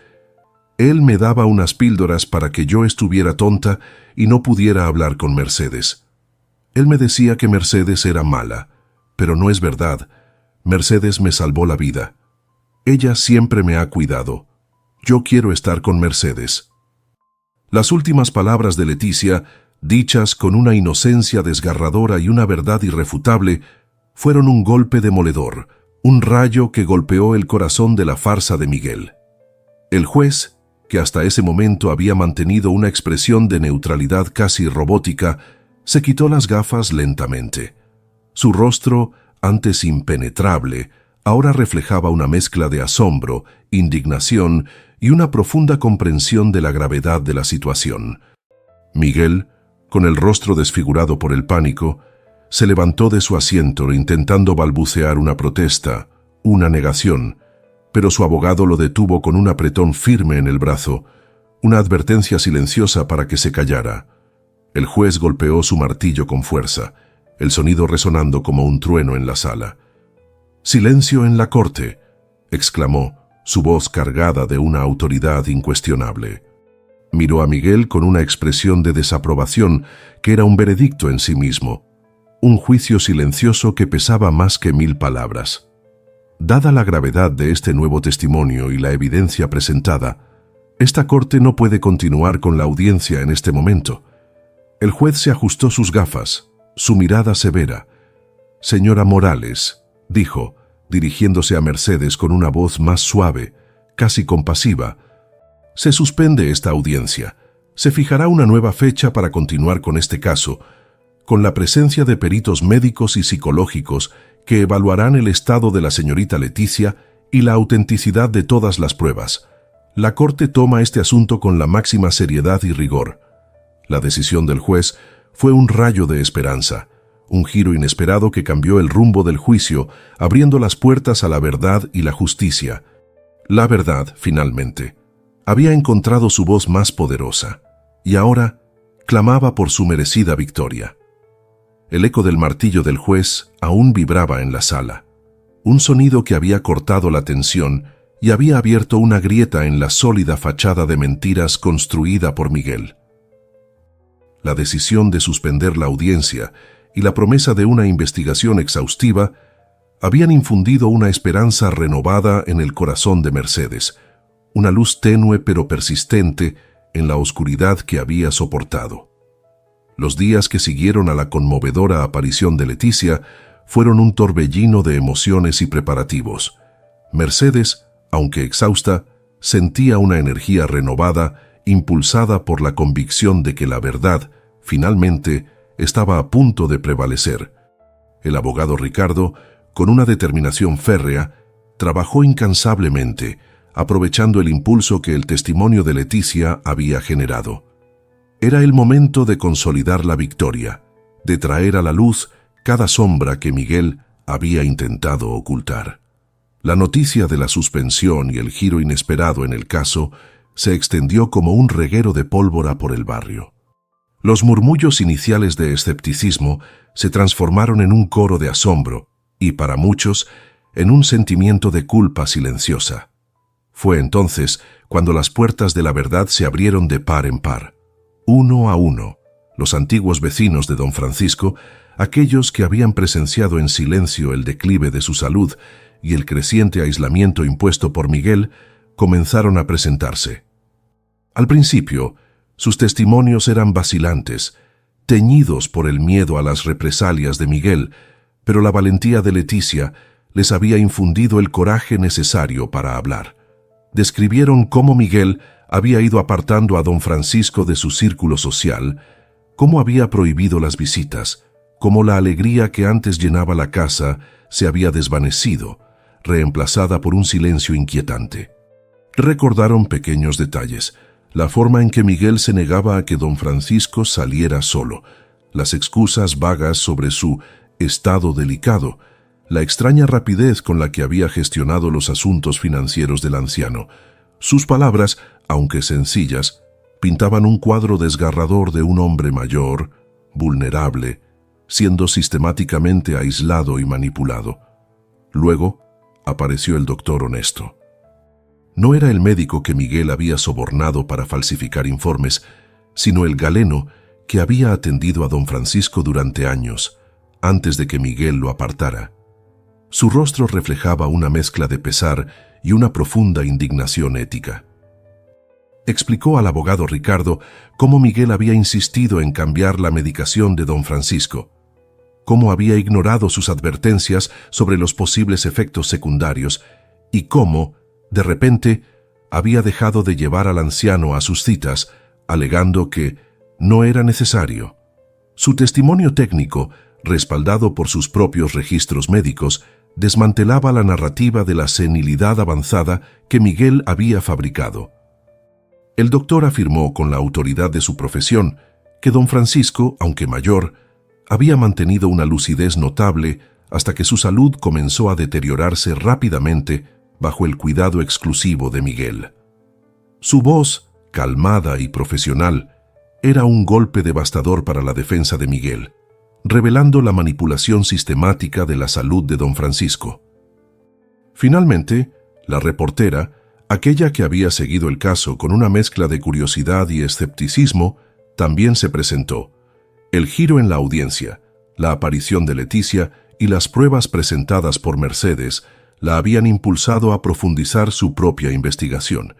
Él me daba unas píldoras para que yo estuviera tonta y no pudiera hablar con Mercedes. Él me decía que Mercedes era mala, pero no es verdad. Mercedes me salvó la vida. Ella siempre me ha cuidado. Yo quiero estar con Mercedes. Las últimas palabras de Leticia, dichas con una inocencia desgarradora y una verdad irrefutable, fueron un golpe demoledor, un rayo que golpeó el corazón de la farsa de Miguel. El juez, que hasta ese momento había mantenido una expresión de neutralidad casi robótica, se quitó las gafas lentamente. Su rostro, antes impenetrable, ahora reflejaba una mezcla de asombro, indignación y una profunda comprensión de la gravedad de la situación. Miguel, con el rostro desfigurado por el pánico, se levantó de su asiento intentando balbucear una protesta, una negación, pero su abogado lo detuvo con un apretón firme en el brazo, una advertencia silenciosa para que se callara. El juez golpeó su martillo con fuerza, el sonido resonando como un trueno en la sala. «¡Silencio en la corte!», exclamó, su voz cargada de una autoridad incuestionable. Miró a Miguel con una expresión de desaprobación que era un veredicto en sí mismo, un juicio silencioso que pesaba más que 1000 palabras. Dada la gravedad de este nuevo testimonio y la evidencia presentada, esta corte no puede continuar con la audiencia en este momento. El juez se ajustó sus gafas, su mirada severa. «Señora Morales», dijo, dirigiéndose a Mercedes con una voz más suave, casi compasiva, «se suspende esta audiencia. Se fijará una nueva fecha para continuar con este caso, con la presencia de peritos médicos y psicológicos que evaluarán el estado de la señorita Leticia y la autenticidad de todas las pruebas. La Corte toma este asunto con la máxima seriedad y rigor». La decisión del juez fue un rayo de esperanza, un giro inesperado que cambió el rumbo del juicio, abriendo las puertas a la verdad y la justicia. La verdad, finalmente, había encontrado su voz más poderosa, y ahora clamaba por su merecida victoria. El eco del martillo del juez aún vibraba en la sala, un sonido que había cortado la tensión y había abierto una grieta en la sólida fachada de mentiras construida por Miguel. La decisión de suspender la audiencia y la promesa de una investigación exhaustiva habían infundido una esperanza renovada en el corazón de Mercedes, una luz tenue pero persistente en la oscuridad que había soportado. Los días que siguieron a la conmovedora aparición de Leticia fueron un torbellino de emociones y preparativos. Mercedes, aunque exhausta, sentía una energía renovada, impulsada por la convicción de que la verdad, finalmente, estaba a punto de prevalecer. El abogado Ricardo, con una determinación férrea, trabajó incansablemente, aprovechando el impulso que el testimonio de Leticia había generado. Era el momento de consolidar la victoria, de traer a la luz cada sombra que Miguel había intentado ocultar. La noticia de la suspensión y el giro inesperado en el caso se extendió como un reguero de pólvora por el barrio. Los murmullos iniciales de escepticismo se transformaron en un coro de asombro y, para muchos, en un sentimiento de culpa silenciosa. Fue entonces cuando las puertas de la verdad se abrieron de par en par. Uno a uno, los antiguos vecinos de don Francisco aquellos que habían presenciado en silencio el declive de su salud y el creciente aislamiento impuesto por Miguel, comenzaron a presentarse. Al principio, sus testimonios eran vacilantes, teñidos por el miedo a las represalias de Miguel, pero la valentía de Leticia les había infundido el coraje necesario para hablar. Describieron cómo Miguel había ido apartando a don Francisco de su círculo social, cómo había prohibido las visitas, cómo la alegría que antes llenaba la casa se había desvanecido, reemplazada por un silencio inquietante. Recordaron pequeños detalles, la forma en que Miguel se negaba a que don Francisco saliera solo, las excusas vagas sobre su estado delicado, la extraña rapidez con la que había gestionado los asuntos financieros del anciano. Sus palabras, aunque sencillas, pintaban un cuadro desgarrador de un hombre mayor, vulnerable, siendo sistemáticamente aislado y manipulado. Luego apareció el doctor honesto. No era el médico que Miguel había sobornado para falsificar informes, sino el galeno que había atendido a don Francisco durante años, antes de que Miguel lo apartara. Su rostro reflejaba una mezcla de pesar y una profunda indignación ética. Explicó al abogado Ricardo cómo Miguel había insistido en cambiar la medicación de don Francisco, cómo había ignorado sus advertencias sobre los posibles efectos secundarios y cómo, de repente, había dejado de llevar al anciano a sus citas, alegando que no era necesario. Su testimonio técnico, respaldado por sus propios registros médicos, desmantelaba la narrativa de la senilidad avanzada que Miguel había fabricado. El doctor afirmó con la autoridad de su profesión que don Francisco, aunque mayor, había mantenido una lucidez notable hasta que su salud comenzó a deteriorarse rápidamente bajo el cuidado exclusivo de Miguel. Su voz, calmada y profesional, era un golpe devastador para la defensa de Miguel, revelando la manipulación sistemática de la salud de don Francisco. Finalmente, la reportera, aquella que había seguido el caso con una mezcla de curiosidad y escepticismo, también se presentó. El giro en la audiencia, la aparición de Leticia y las pruebas presentadas por Mercedes la habían impulsado a profundizar su propia investigación.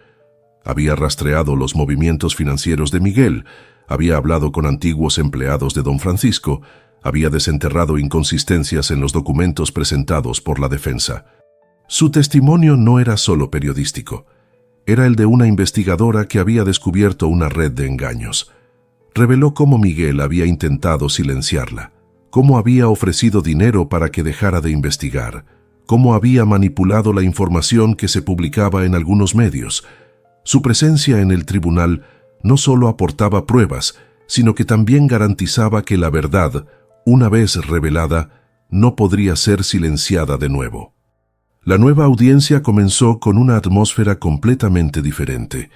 Había rastreado los movimientos financieros de Miguel, había hablado con antiguos empleados de don Francisco, había desenterrado inconsistencias en los documentos presentados por la defensa. Su testimonio no era solo periodístico, era el de una investigadora que había descubierto una red de engaños. Reveló cómo Miguel había intentado silenciarla, cómo había ofrecido dinero para que dejara de investigar, cómo había manipulado la información que se publicaba en algunos medios. Su presencia en el tribunal no solo aportaba pruebas, sino que también garantizaba que la verdad, una vez revelada, no podría ser silenciada de nuevo. La nueva audiencia comenzó con una atmósfera completamente diferente.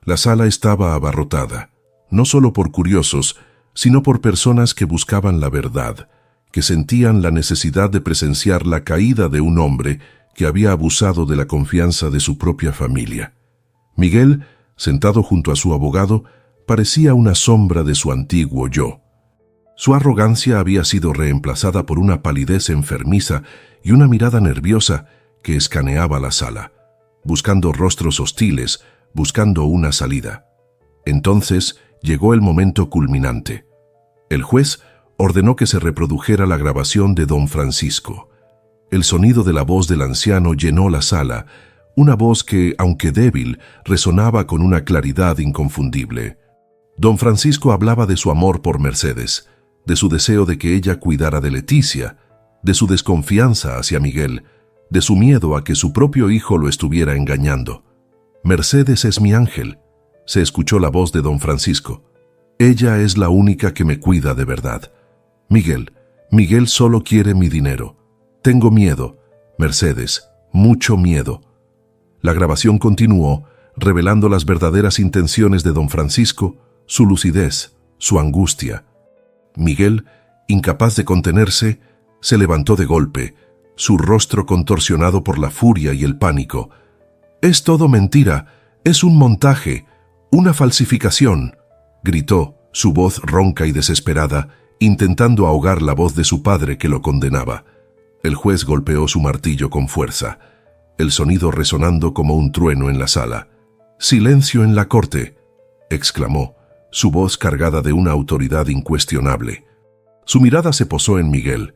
La sala estaba abarrotada, no solo por curiosos, sino por personas que buscaban la verdad, que sentían la necesidad de presenciar la caída de un hombre que había abusado de la confianza de su propia familia. Miguel, sentado junto a su abogado, parecía una sombra de su antiguo yo. Su arrogancia había sido reemplazada por una palidez enfermiza y una mirada nerviosa que escaneaba la sala, buscando rostros hostiles, buscando una salida. Entonces llegó el momento culminante. El juez ordenó que se reprodujera la grabación de don Francisco. El sonido de la voz del anciano llenó la sala, una voz que, aunque débil, resonaba con una claridad inconfundible. Don Francisco hablaba de su amor por Mercedes, de su deseo de que ella cuidara de Leticia, de su desconfianza hacia Miguel, de su miedo a que su propio hijo lo estuviera engañando. «Mercedes es mi ángel», se escuchó la voz de don Francisco. «Ella es la única que me cuida de verdad. Miguel solo quiere mi dinero. Tengo miedo, Mercedes, mucho miedo». La grabación continuó, revelando las verdaderas intenciones de don Francisco, su lucidez, su angustia. Miguel, incapaz de contenerse, se levantó de golpe, su rostro contorsionado por la furia y el pánico. «Es todo mentira, es un montaje, una falsificación», gritó, su voz ronca y desesperada, intentando ahogar la voz de su padre que lo condenaba. El juez golpeó su martillo con fuerza, el sonido resonando como un trueno en la sala. «¡Silencio en la corte!», exclamó, su voz cargada de una autoridad incuestionable. Su mirada se posó en Miguel,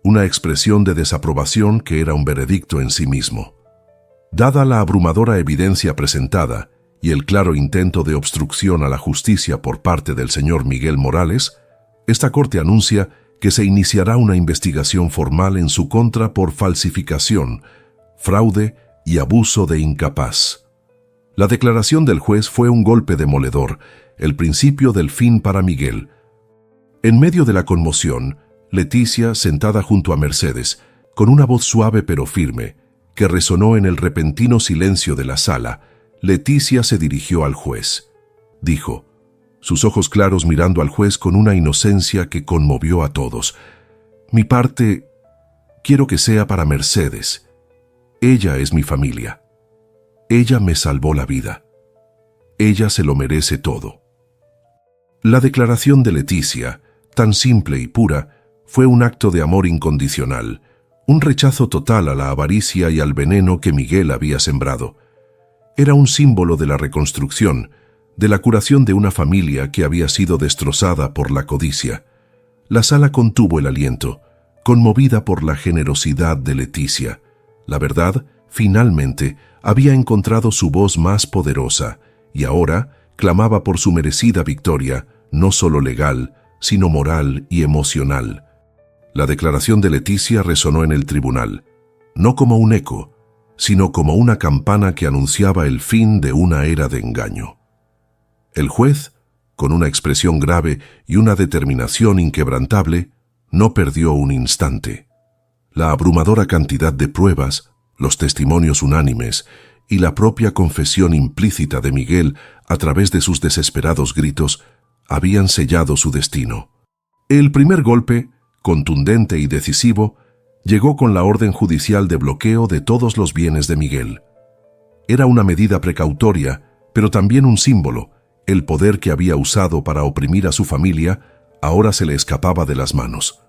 una expresión de desaprobación que era un veredicto en sí mismo. Dada la abrumadora evidencia presentada y el claro intento de obstrucción a la justicia por parte del señor Miguel Morales, esta corte anuncia que se iniciará una investigación formal en su contra por falsificación, fraude y abuso de incapaz. La declaración del juez fue un golpe demoledor, el principio del fin para Miguel. En medio de la conmoción, Leticia, sentada junto a Mercedes, con una voz suave pero firme, que resonó en el repentino silencio de la sala, Leticia se dirigió al juez. Dijo, sus ojos claros mirando al juez con una inocencia que conmovió a todos: «Mi parte quiero que sea para Mercedes. Ella es mi familia. Ella me salvó la vida. Ella se lo merece todo». La declaración de Leticia, tan simple y pura, fue un acto de amor incondicional, un rechazo total a la avaricia y al veneno que Miguel había sembrado. Era un símbolo de la reconstrucción, de la curación de una familia que había sido destrozada por la codicia. La sala contuvo el aliento, conmovida por la generosidad de Leticia. La verdad, finalmente, había encontrado su voz más poderosa, y ahora clamaba por su merecida victoria, no solo legal, sino moral y emocional. La declaración de Leticia resonó en el tribunal, no como un eco, sino como una campana que anunciaba el fin de una era de engaño. El juez, con una expresión grave y una determinación inquebrantable, no perdió un instante. La abrumadora cantidad de pruebas, los testimonios unánimes y la propia confesión implícita de Miguel a través de sus desesperados gritos habían sellado su destino. El primer golpe, contundente y decisivo, llegó con la orden judicial de bloqueo de todos los bienes de Miguel. Era una medida precautoria, pero también un símbolo. El poder que había usado para oprimir a su familia ahora se le escapaba de las manos.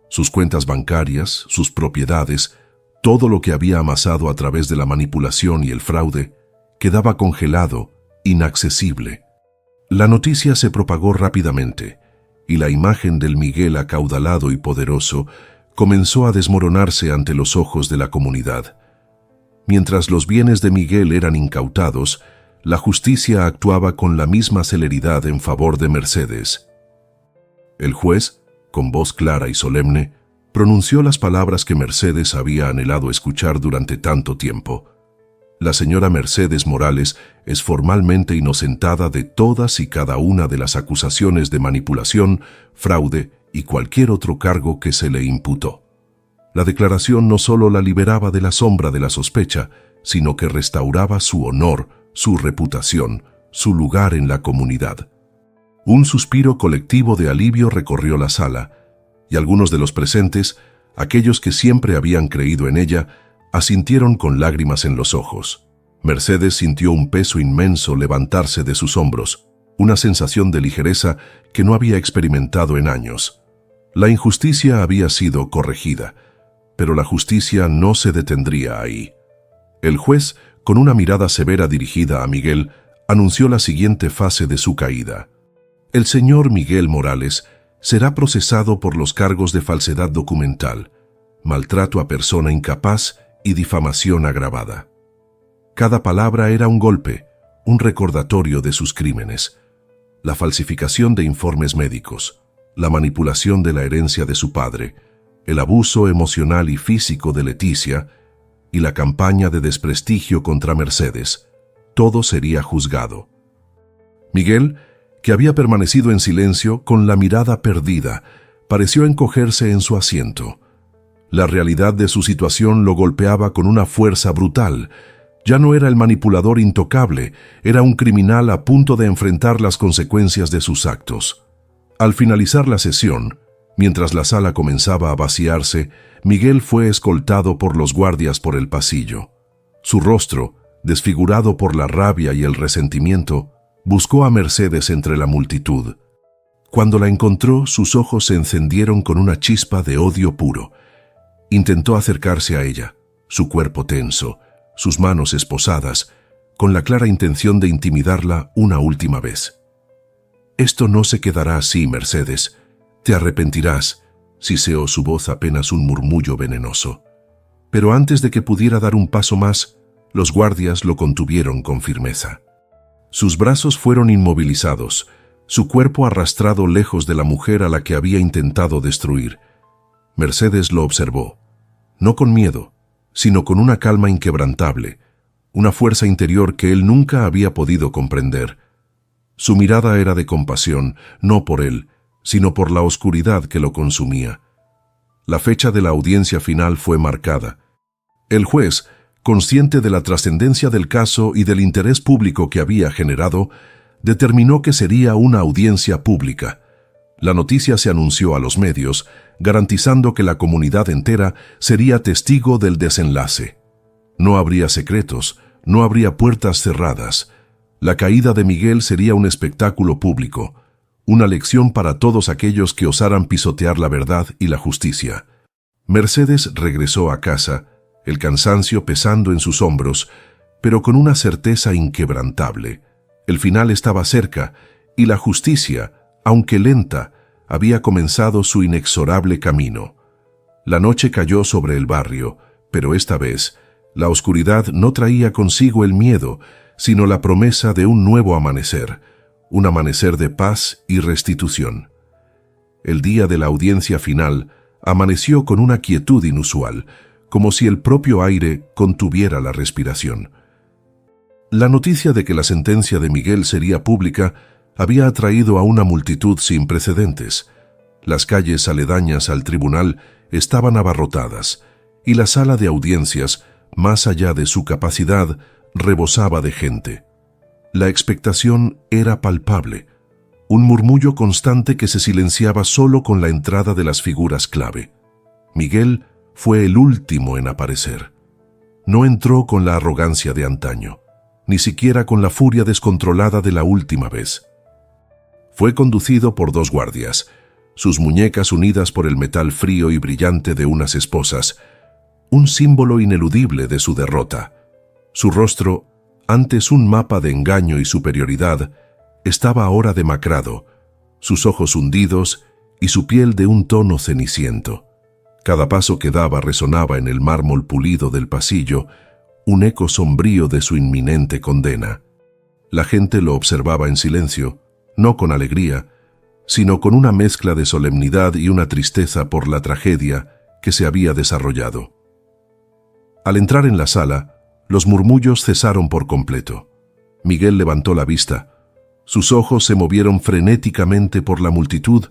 Sus cuentas bancarias, sus propiedades, todo lo que había amasado a través de la manipulación y el fraude, quedaba congelado, inaccesible. La noticia se propagó rápidamente, y la imagen del Miguel acaudalado y poderoso comenzó a desmoronarse ante los ojos de la comunidad. Mientras los bienes de Miguel eran incautados, la justicia actuaba con la misma celeridad en favor de Mercedes. El juez, con voz clara y solemne, pronunció las palabras que Mercedes había anhelado escuchar durante tanto tiempo. La señora Mercedes Morales es formalmente inocentada de todas y cada una de las acusaciones de manipulación, fraude y cualquier otro cargo que se le imputó. La declaración no solo la liberaba de la sombra de la sospecha, sino que restauraba su honor, su reputación, su lugar en la comunidad. Un suspiro colectivo de alivio recorrió la sala, y algunos de los presentes, aquellos que siempre habían creído en ella, asintieron con lágrimas en los ojos. Mercedes sintió un peso inmenso levantarse de sus hombros, una sensación de ligereza que no había experimentado en años. La injusticia había sido corregida, pero la justicia no se detendría ahí. El juez, con una mirada severa dirigida a Miguel, anunció la siguiente fase de su caída. El señor Miguel Morales será procesado por los cargos de falsedad documental, maltrato a persona incapaz y difamación agravada. Cada palabra era un golpe, un recordatorio de sus crímenes. La falsificación de informes médicos, la manipulación de la herencia de su padre, el abuso emocional y físico de Leticia y la campaña de desprestigio contra Mercedes, todo sería juzgado. Miguel, que había permanecido en silencio con la mirada perdida, pareció encogerse en su asiento. La realidad de su situación lo golpeaba con una fuerza brutal. Ya no era el manipulador intocable, era un criminal a punto de enfrentar las consecuencias de sus actos. Al finalizar la sesión, mientras la sala comenzaba a vaciarse, Miguel fue escoltado por los guardias por el pasillo. Su rostro, desfigurado por la rabia y el resentimiento, buscó a Mercedes entre la multitud. Cuando la encontró, sus ojos se encendieron con una chispa de odio puro. Intentó acercarse a ella, su cuerpo tenso, sus manos esposadas, con la clara intención de intimidarla una última vez. «Esto no se quedará así, Mercedes. Te arrepentirás», siseó su voz apenas un murmullo venenoso. Pero antes de que pudiera dar un paso más, los guardias lo contuvieron con firmeza. Sus brazos fueron inmovilizados, su cuerpo arrastrado lejos de la mujer a la que había intentado destruir. Mercedes lo observó, no con miedo, sino con una calma inquebrantable, una fuerza interior que él nunca había podido comprender. Su mirada era de compasión, no por él, sino por la oscuridad que lo consumía. La fecha de la audiencia final fue marcada. El juez, consciente de la trascendencia del caso y del interés público que había generado, determinó que sería una audiencia pública. La noticia se anunció a los medios, garantizando que la comunidad entera sería testigo del desenlace. No habría secretos, no habría puertas cerradas. La caída de Miguel sería un espectáculo público, una lección para todos aquellos que osaran pisotear la verdad y la justicia. Mercedes regresó a casa, el cansancio pesando en sus hombros, pero con una certeza inquebrantable. El final estaba cerca, y la justicia, aunque lenta, había comenzado su inexorable camino. La noche cayó sobre el barrio, pero esta vez, la oscuridad no traía consigo el miedo, sino la promesa de un nuevo amanecer, un amanecer de paz y restitución. El día de la audiencia final amaneció con una quietud inusual, como si el propio aire contuviera la respiración. La noticia de que la sentencia de Miguel sería pública había atraído a una multitud sin precedentes. Las calles aledañas al tribunal estaban abarrotadas, y la sala de audiencias, más allá de su capacidad, rebosaba de gente. La expectación era palpable, un murmullo constante que se silenciaba solo con la entrada de las figuras clave. Miguel fue el último en aparecer. No entró con la arrogancia de antaño, ni siquiera con la furia descontrolada de la última vez. Fue conducido por dos guardias, sus muñecas unidas por el metal frío y brillante de unas esposas, un símbolo ineludible de su derrota. Su rostro, antes un mapa de engaño y superioridad, estaba ahora demacrado, sus ojos hundidos y su piel de un tono ceniciento. Cada paso que daba resonaba en el mármol pulido del pasillo, un eco sombrío de su inminente condena. La gente lo observaba en silencio, no con alegría, sino con una mezcla de solemnidad y una tristeza por la tragedia que se había desarrollado. Al entrar en la sala, los murmullos cesaron por completo. Miguel levantó la vista. Sus ojos se movieron frenéticamente por la multitud,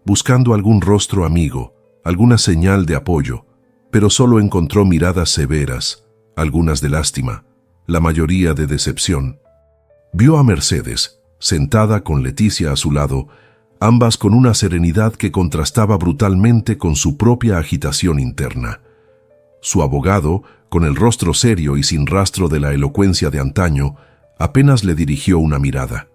buscando algún rostro amigo, alguna señal de apoyo, pero solo encontró miradas severas, algunas de lástima, la mayoría de decepción. Vio a Mercedes, sentada con Leticia a su lado, ambas con una serenidad que contrastaba brutalmente con su propia agitación interna. Su abogado, con el rostro serio y sin rastro de la elocuencia de antaño, apenas le dirigió una mirada.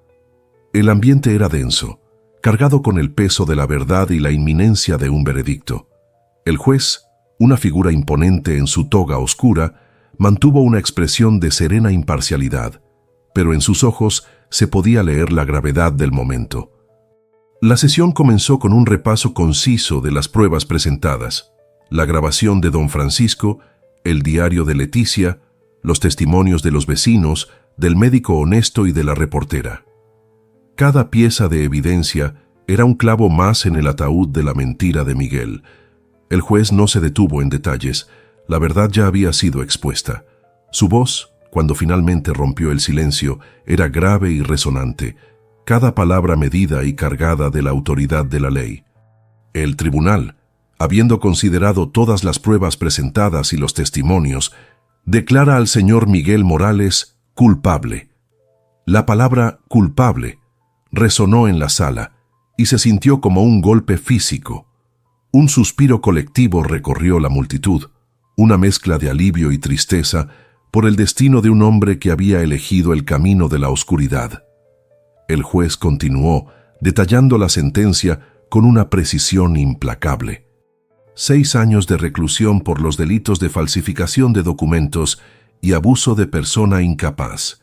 El ambiente era denso, cargado con el peso de la verdad y la inminencia de un veredicto. El juez, una figura imponente en su toga oscura, mantuvo una expresión de serena imparcialidad, pero en sus ojos se podía leer la gravedad del momento. La sesión comenzó con un repaso conciso de las pruebas presentadas, la grabación de don Francisco, el diario de Leticia, los testimonios de los vecinos, del médico honesto y de la reportera. Cada pieza de evidencia era un clavo más en el ataúd de la mentira de Miguel. El juez no se detuvo en detalles, la verdad ya había sido expuesta. Su voz, cuando finalmente rompió el silencio, era grave y resonante, cada palabra medida y cargada de la autoridad de la ley. El tribunal, habiendo considerado todas las pruebas presentadas y los testimonios, declara al señor Miguel Morales culpable. La palabra culpable resonó en la sala y se sintió como un golpe físico. Un suspiro colectivo recorrió la multitud, una mezcla de alivio y tristeza por el destino de un hombre que había elegido el camino de la oscuridad. El juez continuó, detallando la sentencia con una precisión implacable. 6 años de reclusión por los delitos de falsificación de documentos y abuso de persona incapaz.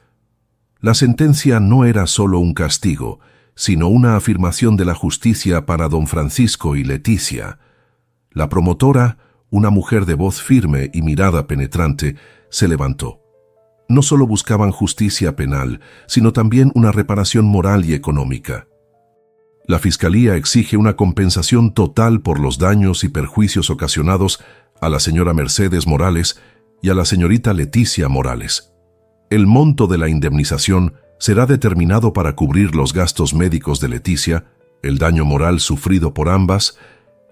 La sentencia no era solo un castigo, sino una afirmación de la justicia para don Francisco y Leticia. La promotora, una mujer de voz firme y mirada penetrante, se levantó. No solo buscaban justicia penal, sino también una reparación moral y económica. La Fiscalía exige una compensación total por los daños y perjuicios ocasionados a la señora Mercedes Morales y a la señorita Leticia Morales. El monto de la indemnización será determinado para cubrir los gastos médicos de Leticia, el daño moral sufrido por ambas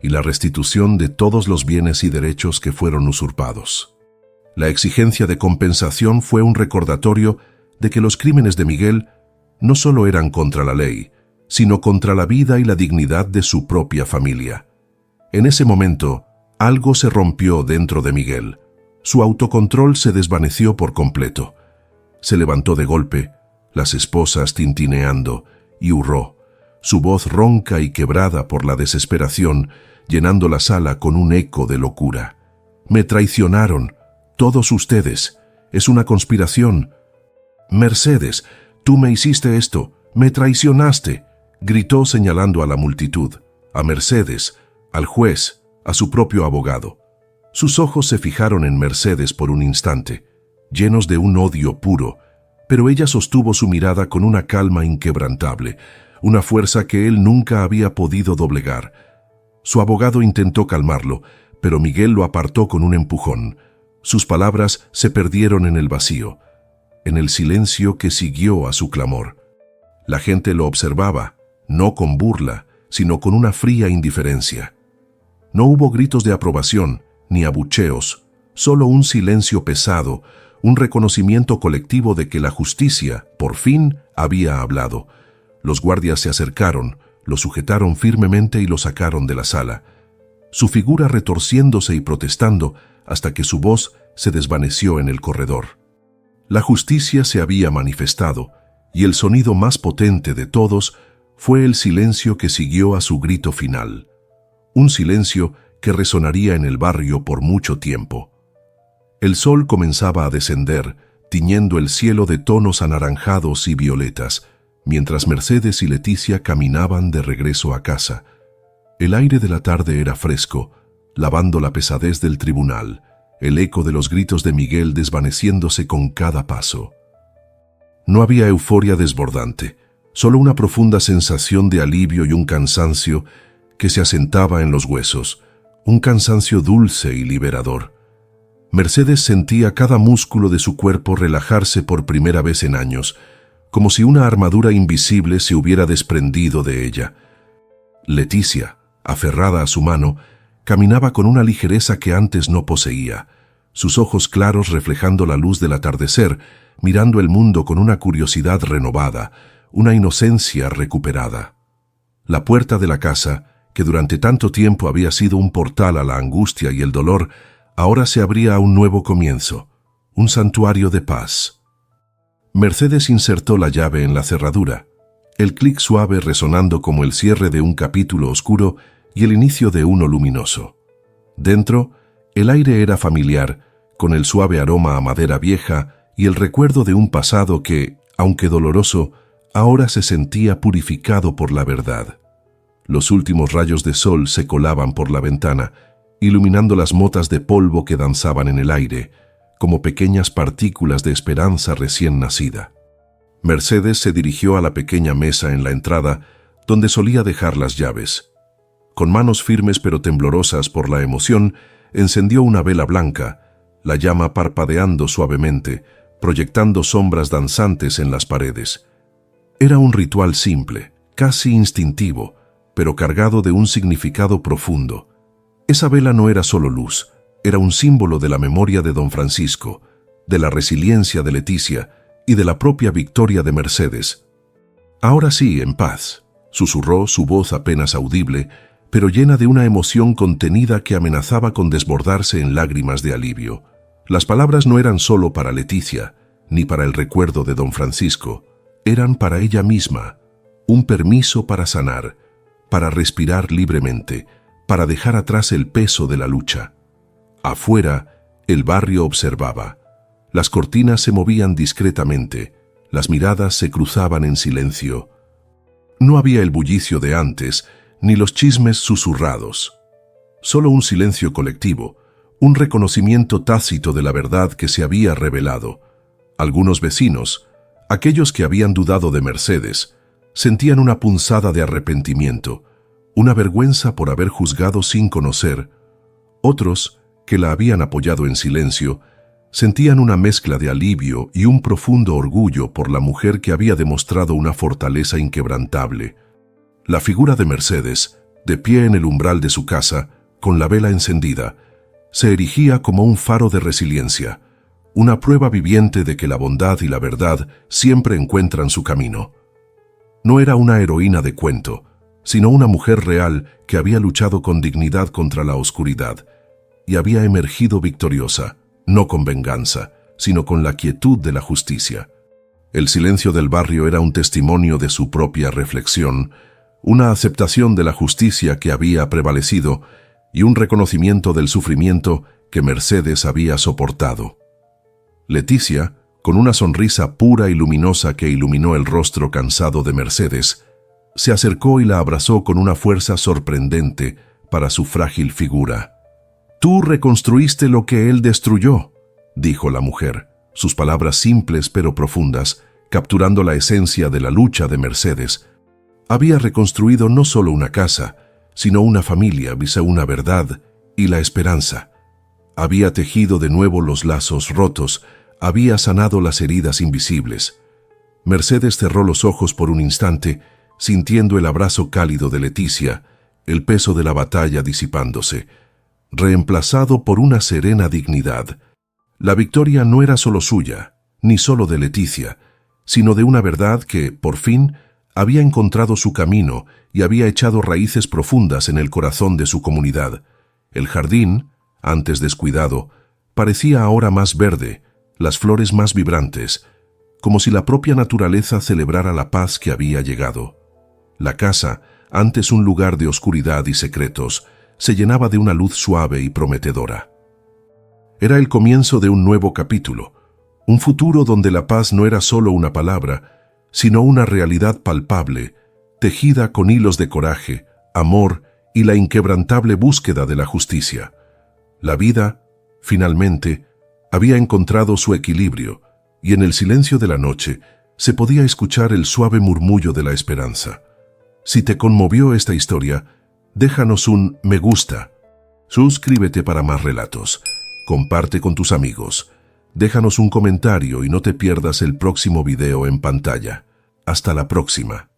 y la restitución de todos los bienes y derechos que fueron usurpados. La exigencia de compensación fue un recordatorio de que los crímenes de Miguel no solo eran contra la ley, sino contra la vida y la dignidad de su propia familia. En ese momento, algo se rompió dentro de Miguel. Su autocontrol se desvaneció por completo. Se levantó de golpe, las esposas tintineando, y urró, su voz ronca y quebrada por la desesperación, llenando la sala con un eco de locura. «Me traicionaron, todos ustedes. Es una conspiración. Mercedes, tú me hiciste esto, me traicionaste», gritó señalando a la multitud, a Mercedes, al juez, a su propio abogado. Sus ojos se fijaron en Mercedes por un instante, llenos de un odio puro, pero ella sostuvo su mirada con una calma inquebrantable, una fuerza que él nunca había podido doblegar. Su abogado intentó calmarlo, pero Miguel lo apartó con un empujón. Sus palabras se perdieron en el vacío, en el silencio que siguió a su clamor. La gente lo observaba, no con burla, sino con una fría indiferencia. No hubo gritos de aprobación, ni abucheos, solo un silencio pesado, un reconocimiento colectivo de que la justicia, por fin, había hablado. Los guardias se acercaron, lo sujetaron firmemente y lo sacaron de la sala, su figura retorciéndose y protestando hasta que su voz se desvaneció en el corredor. La justicia se había manifestado, y el sonido más potente de todos fue el silencio que siguió a su grito final. Un silencio que resonaría en el barrio por mucho tiempo. El sol comenzaba a descender, tiñendo el cielo de tonos anaranjados y violetas, mientras Mercedes y Leticia caminaban de regreso a casa. El aire de la tarde era fresco, lavando la pesadez del tribunal, el eco de los gritos de Miguel desvaneciéndose con cada paso. No había euforia desbordante, solo una profunda sensación de alivio y un cansancio que se asentaba en los huesos, un cansancio dulce y liberador. Mercedes sentía cada músculo de su cuerpo relajarse por primera vez en años, como si una armadura invisible se hubiera desprendido de ella. Leticia, aferrada a su mano, caminaba con una ligereza que antes no poseía, sus ojos claros reflejando la luz del atardecer, mirando el mundo con una curiosidad renovada, una inocencia recuperada. La puerta de la casa, que durante tanto tiempo había sido un portal a la angustia y el dolor, ahora se abría a un nuevo comienzo, un santuario de paz. Mercedes insertó la llave en la cerradura, el clic suave resonando como el cierre de un capítulo oscuro y el inicio de uno luminoso. Dentro, el aire era familiar, con el suave aroma a madera vieja y el recuerdo de un pasado que, aunque doloroso, ahora se sentía purificado por la verdad. Los últimos rayos de sol se colaban por la ventana, iluminando las motas de polvo que danzaban en el aire, como pequeñas partículas de esperanza recién nacida. Mercedes se dirigió a la pequeña mesa en la entrada, donde solía dejar las llaves. Con manos firmes pero temblorosas por la emoción, encendió una vela blanca, la llama parpadeando suavemente, proyectando sombras danzantes en las paredes. Era un ritual simple, casi instintivo, pero cargado de un significado profundo. Esa vela no era solo luz, era un símbolo de la memoria de don Francisco, de la resiliencia de Leticia y de la propia victoria de Mercedes. «Ahora sí, en paz», susurró su voz apenas audible, pero llena de una emoción contenida que amenazaba con desbordarse en lágrimas de alivio. Las palabras no eran solo para Leticia, ni para el recuerdo de don Francisco, eran para ella misma, un permiso para sanar, para respirar libremente, para dejar atrás el peso de la lucha. Afuera, el barrio observaba. Las cortinas se movían discretamente, las miradas se cruzaban en silencio. No había el bullicio de antes, ni los chismes susurrados. Solo un silencio colectivo, un reconocimiento tácito de la verdad que se había revelado. Algunos vecinos, aquellos que habían dudado de Mercedes, sentían una punzada de arrepentimiento, una vergüenza por haber juzgado sin conocer. Otros, que la habían apoyado en silencio, sentían una mezcla de alivio y un profundo orgullo por la mujer que había demostrado una fortaleza inquebrantable. La figura de Mercedes, de pie en el umbral de su casa, con la vela encendida, se erigía como un faro de resiliencia, una prueba viviente de que la bondad y la verdad siempre encuentran su camino. No era una heroína de cuento, sino una mujer real que había luchado con dignidad contra la oscuridad y había emergido victoriosa, no con venganza, sino con la quietud de la justicia. El silencio del barrio era un testimonio de su propia reflexión, una aceptación de la justicia que había prevalecido y un reconocimiento del sufrimiento que Mercedes había soportado. Leticia, con una sonrisa pura y luminosa que iluminó el rostro cansado de Mercedes, se acercó y la abrazó con una fuerza sorprendente para su frágil figura. «Tú reconstruiste lo que él destruyó», dijo la mujer, sus palabras simples pero profundas, capturando la esencia de la lucha de Mercedes. Había reconstruido no solo una casa, sino una familia, una verdad y la esperanza. Había tejido de nuevo los lazos rotos, había sanado las heridas invisibles. Mercedes cerró los ojos por un instante, sintiendo el abrazo cálido de Leticia, el peso de la batalla disipándose, reemplazado por una serena dignidad. La victoria no era solo suya, ni solo de Leticia, sino de una verdad que, por fin, había encontrado su camino y había echado raíces profundas en el corazón de su comunidad. El jardín, antes descuidado, parecía ahora más verde, las flores más vibrantes, como si la propia naturaleza celebrara la paz que había llegado. La casa, antes un lugar de oscuridad y secretos, se llenaba de una luz suave y prometedora. Era el comienzo de un nuevo capítulo, un futuro donde la paz no era solo una palabra, sino una realidad palpable, tejida con hilos de coraje, amor y la inquebrantable búsqueda de la justicia. La vida, finalmente, había encontrado su equilibrio, y en el silencio de la noche se podía escuchar el suave murmullo de la esperanza. Si te conmovió esta historia, déjanos un me gusta. Suscríbete para más relatos. Comparte con tus amigos. Déjanos un comentario y no te pierdas el próximo video en pantalla. Hasta la próxima.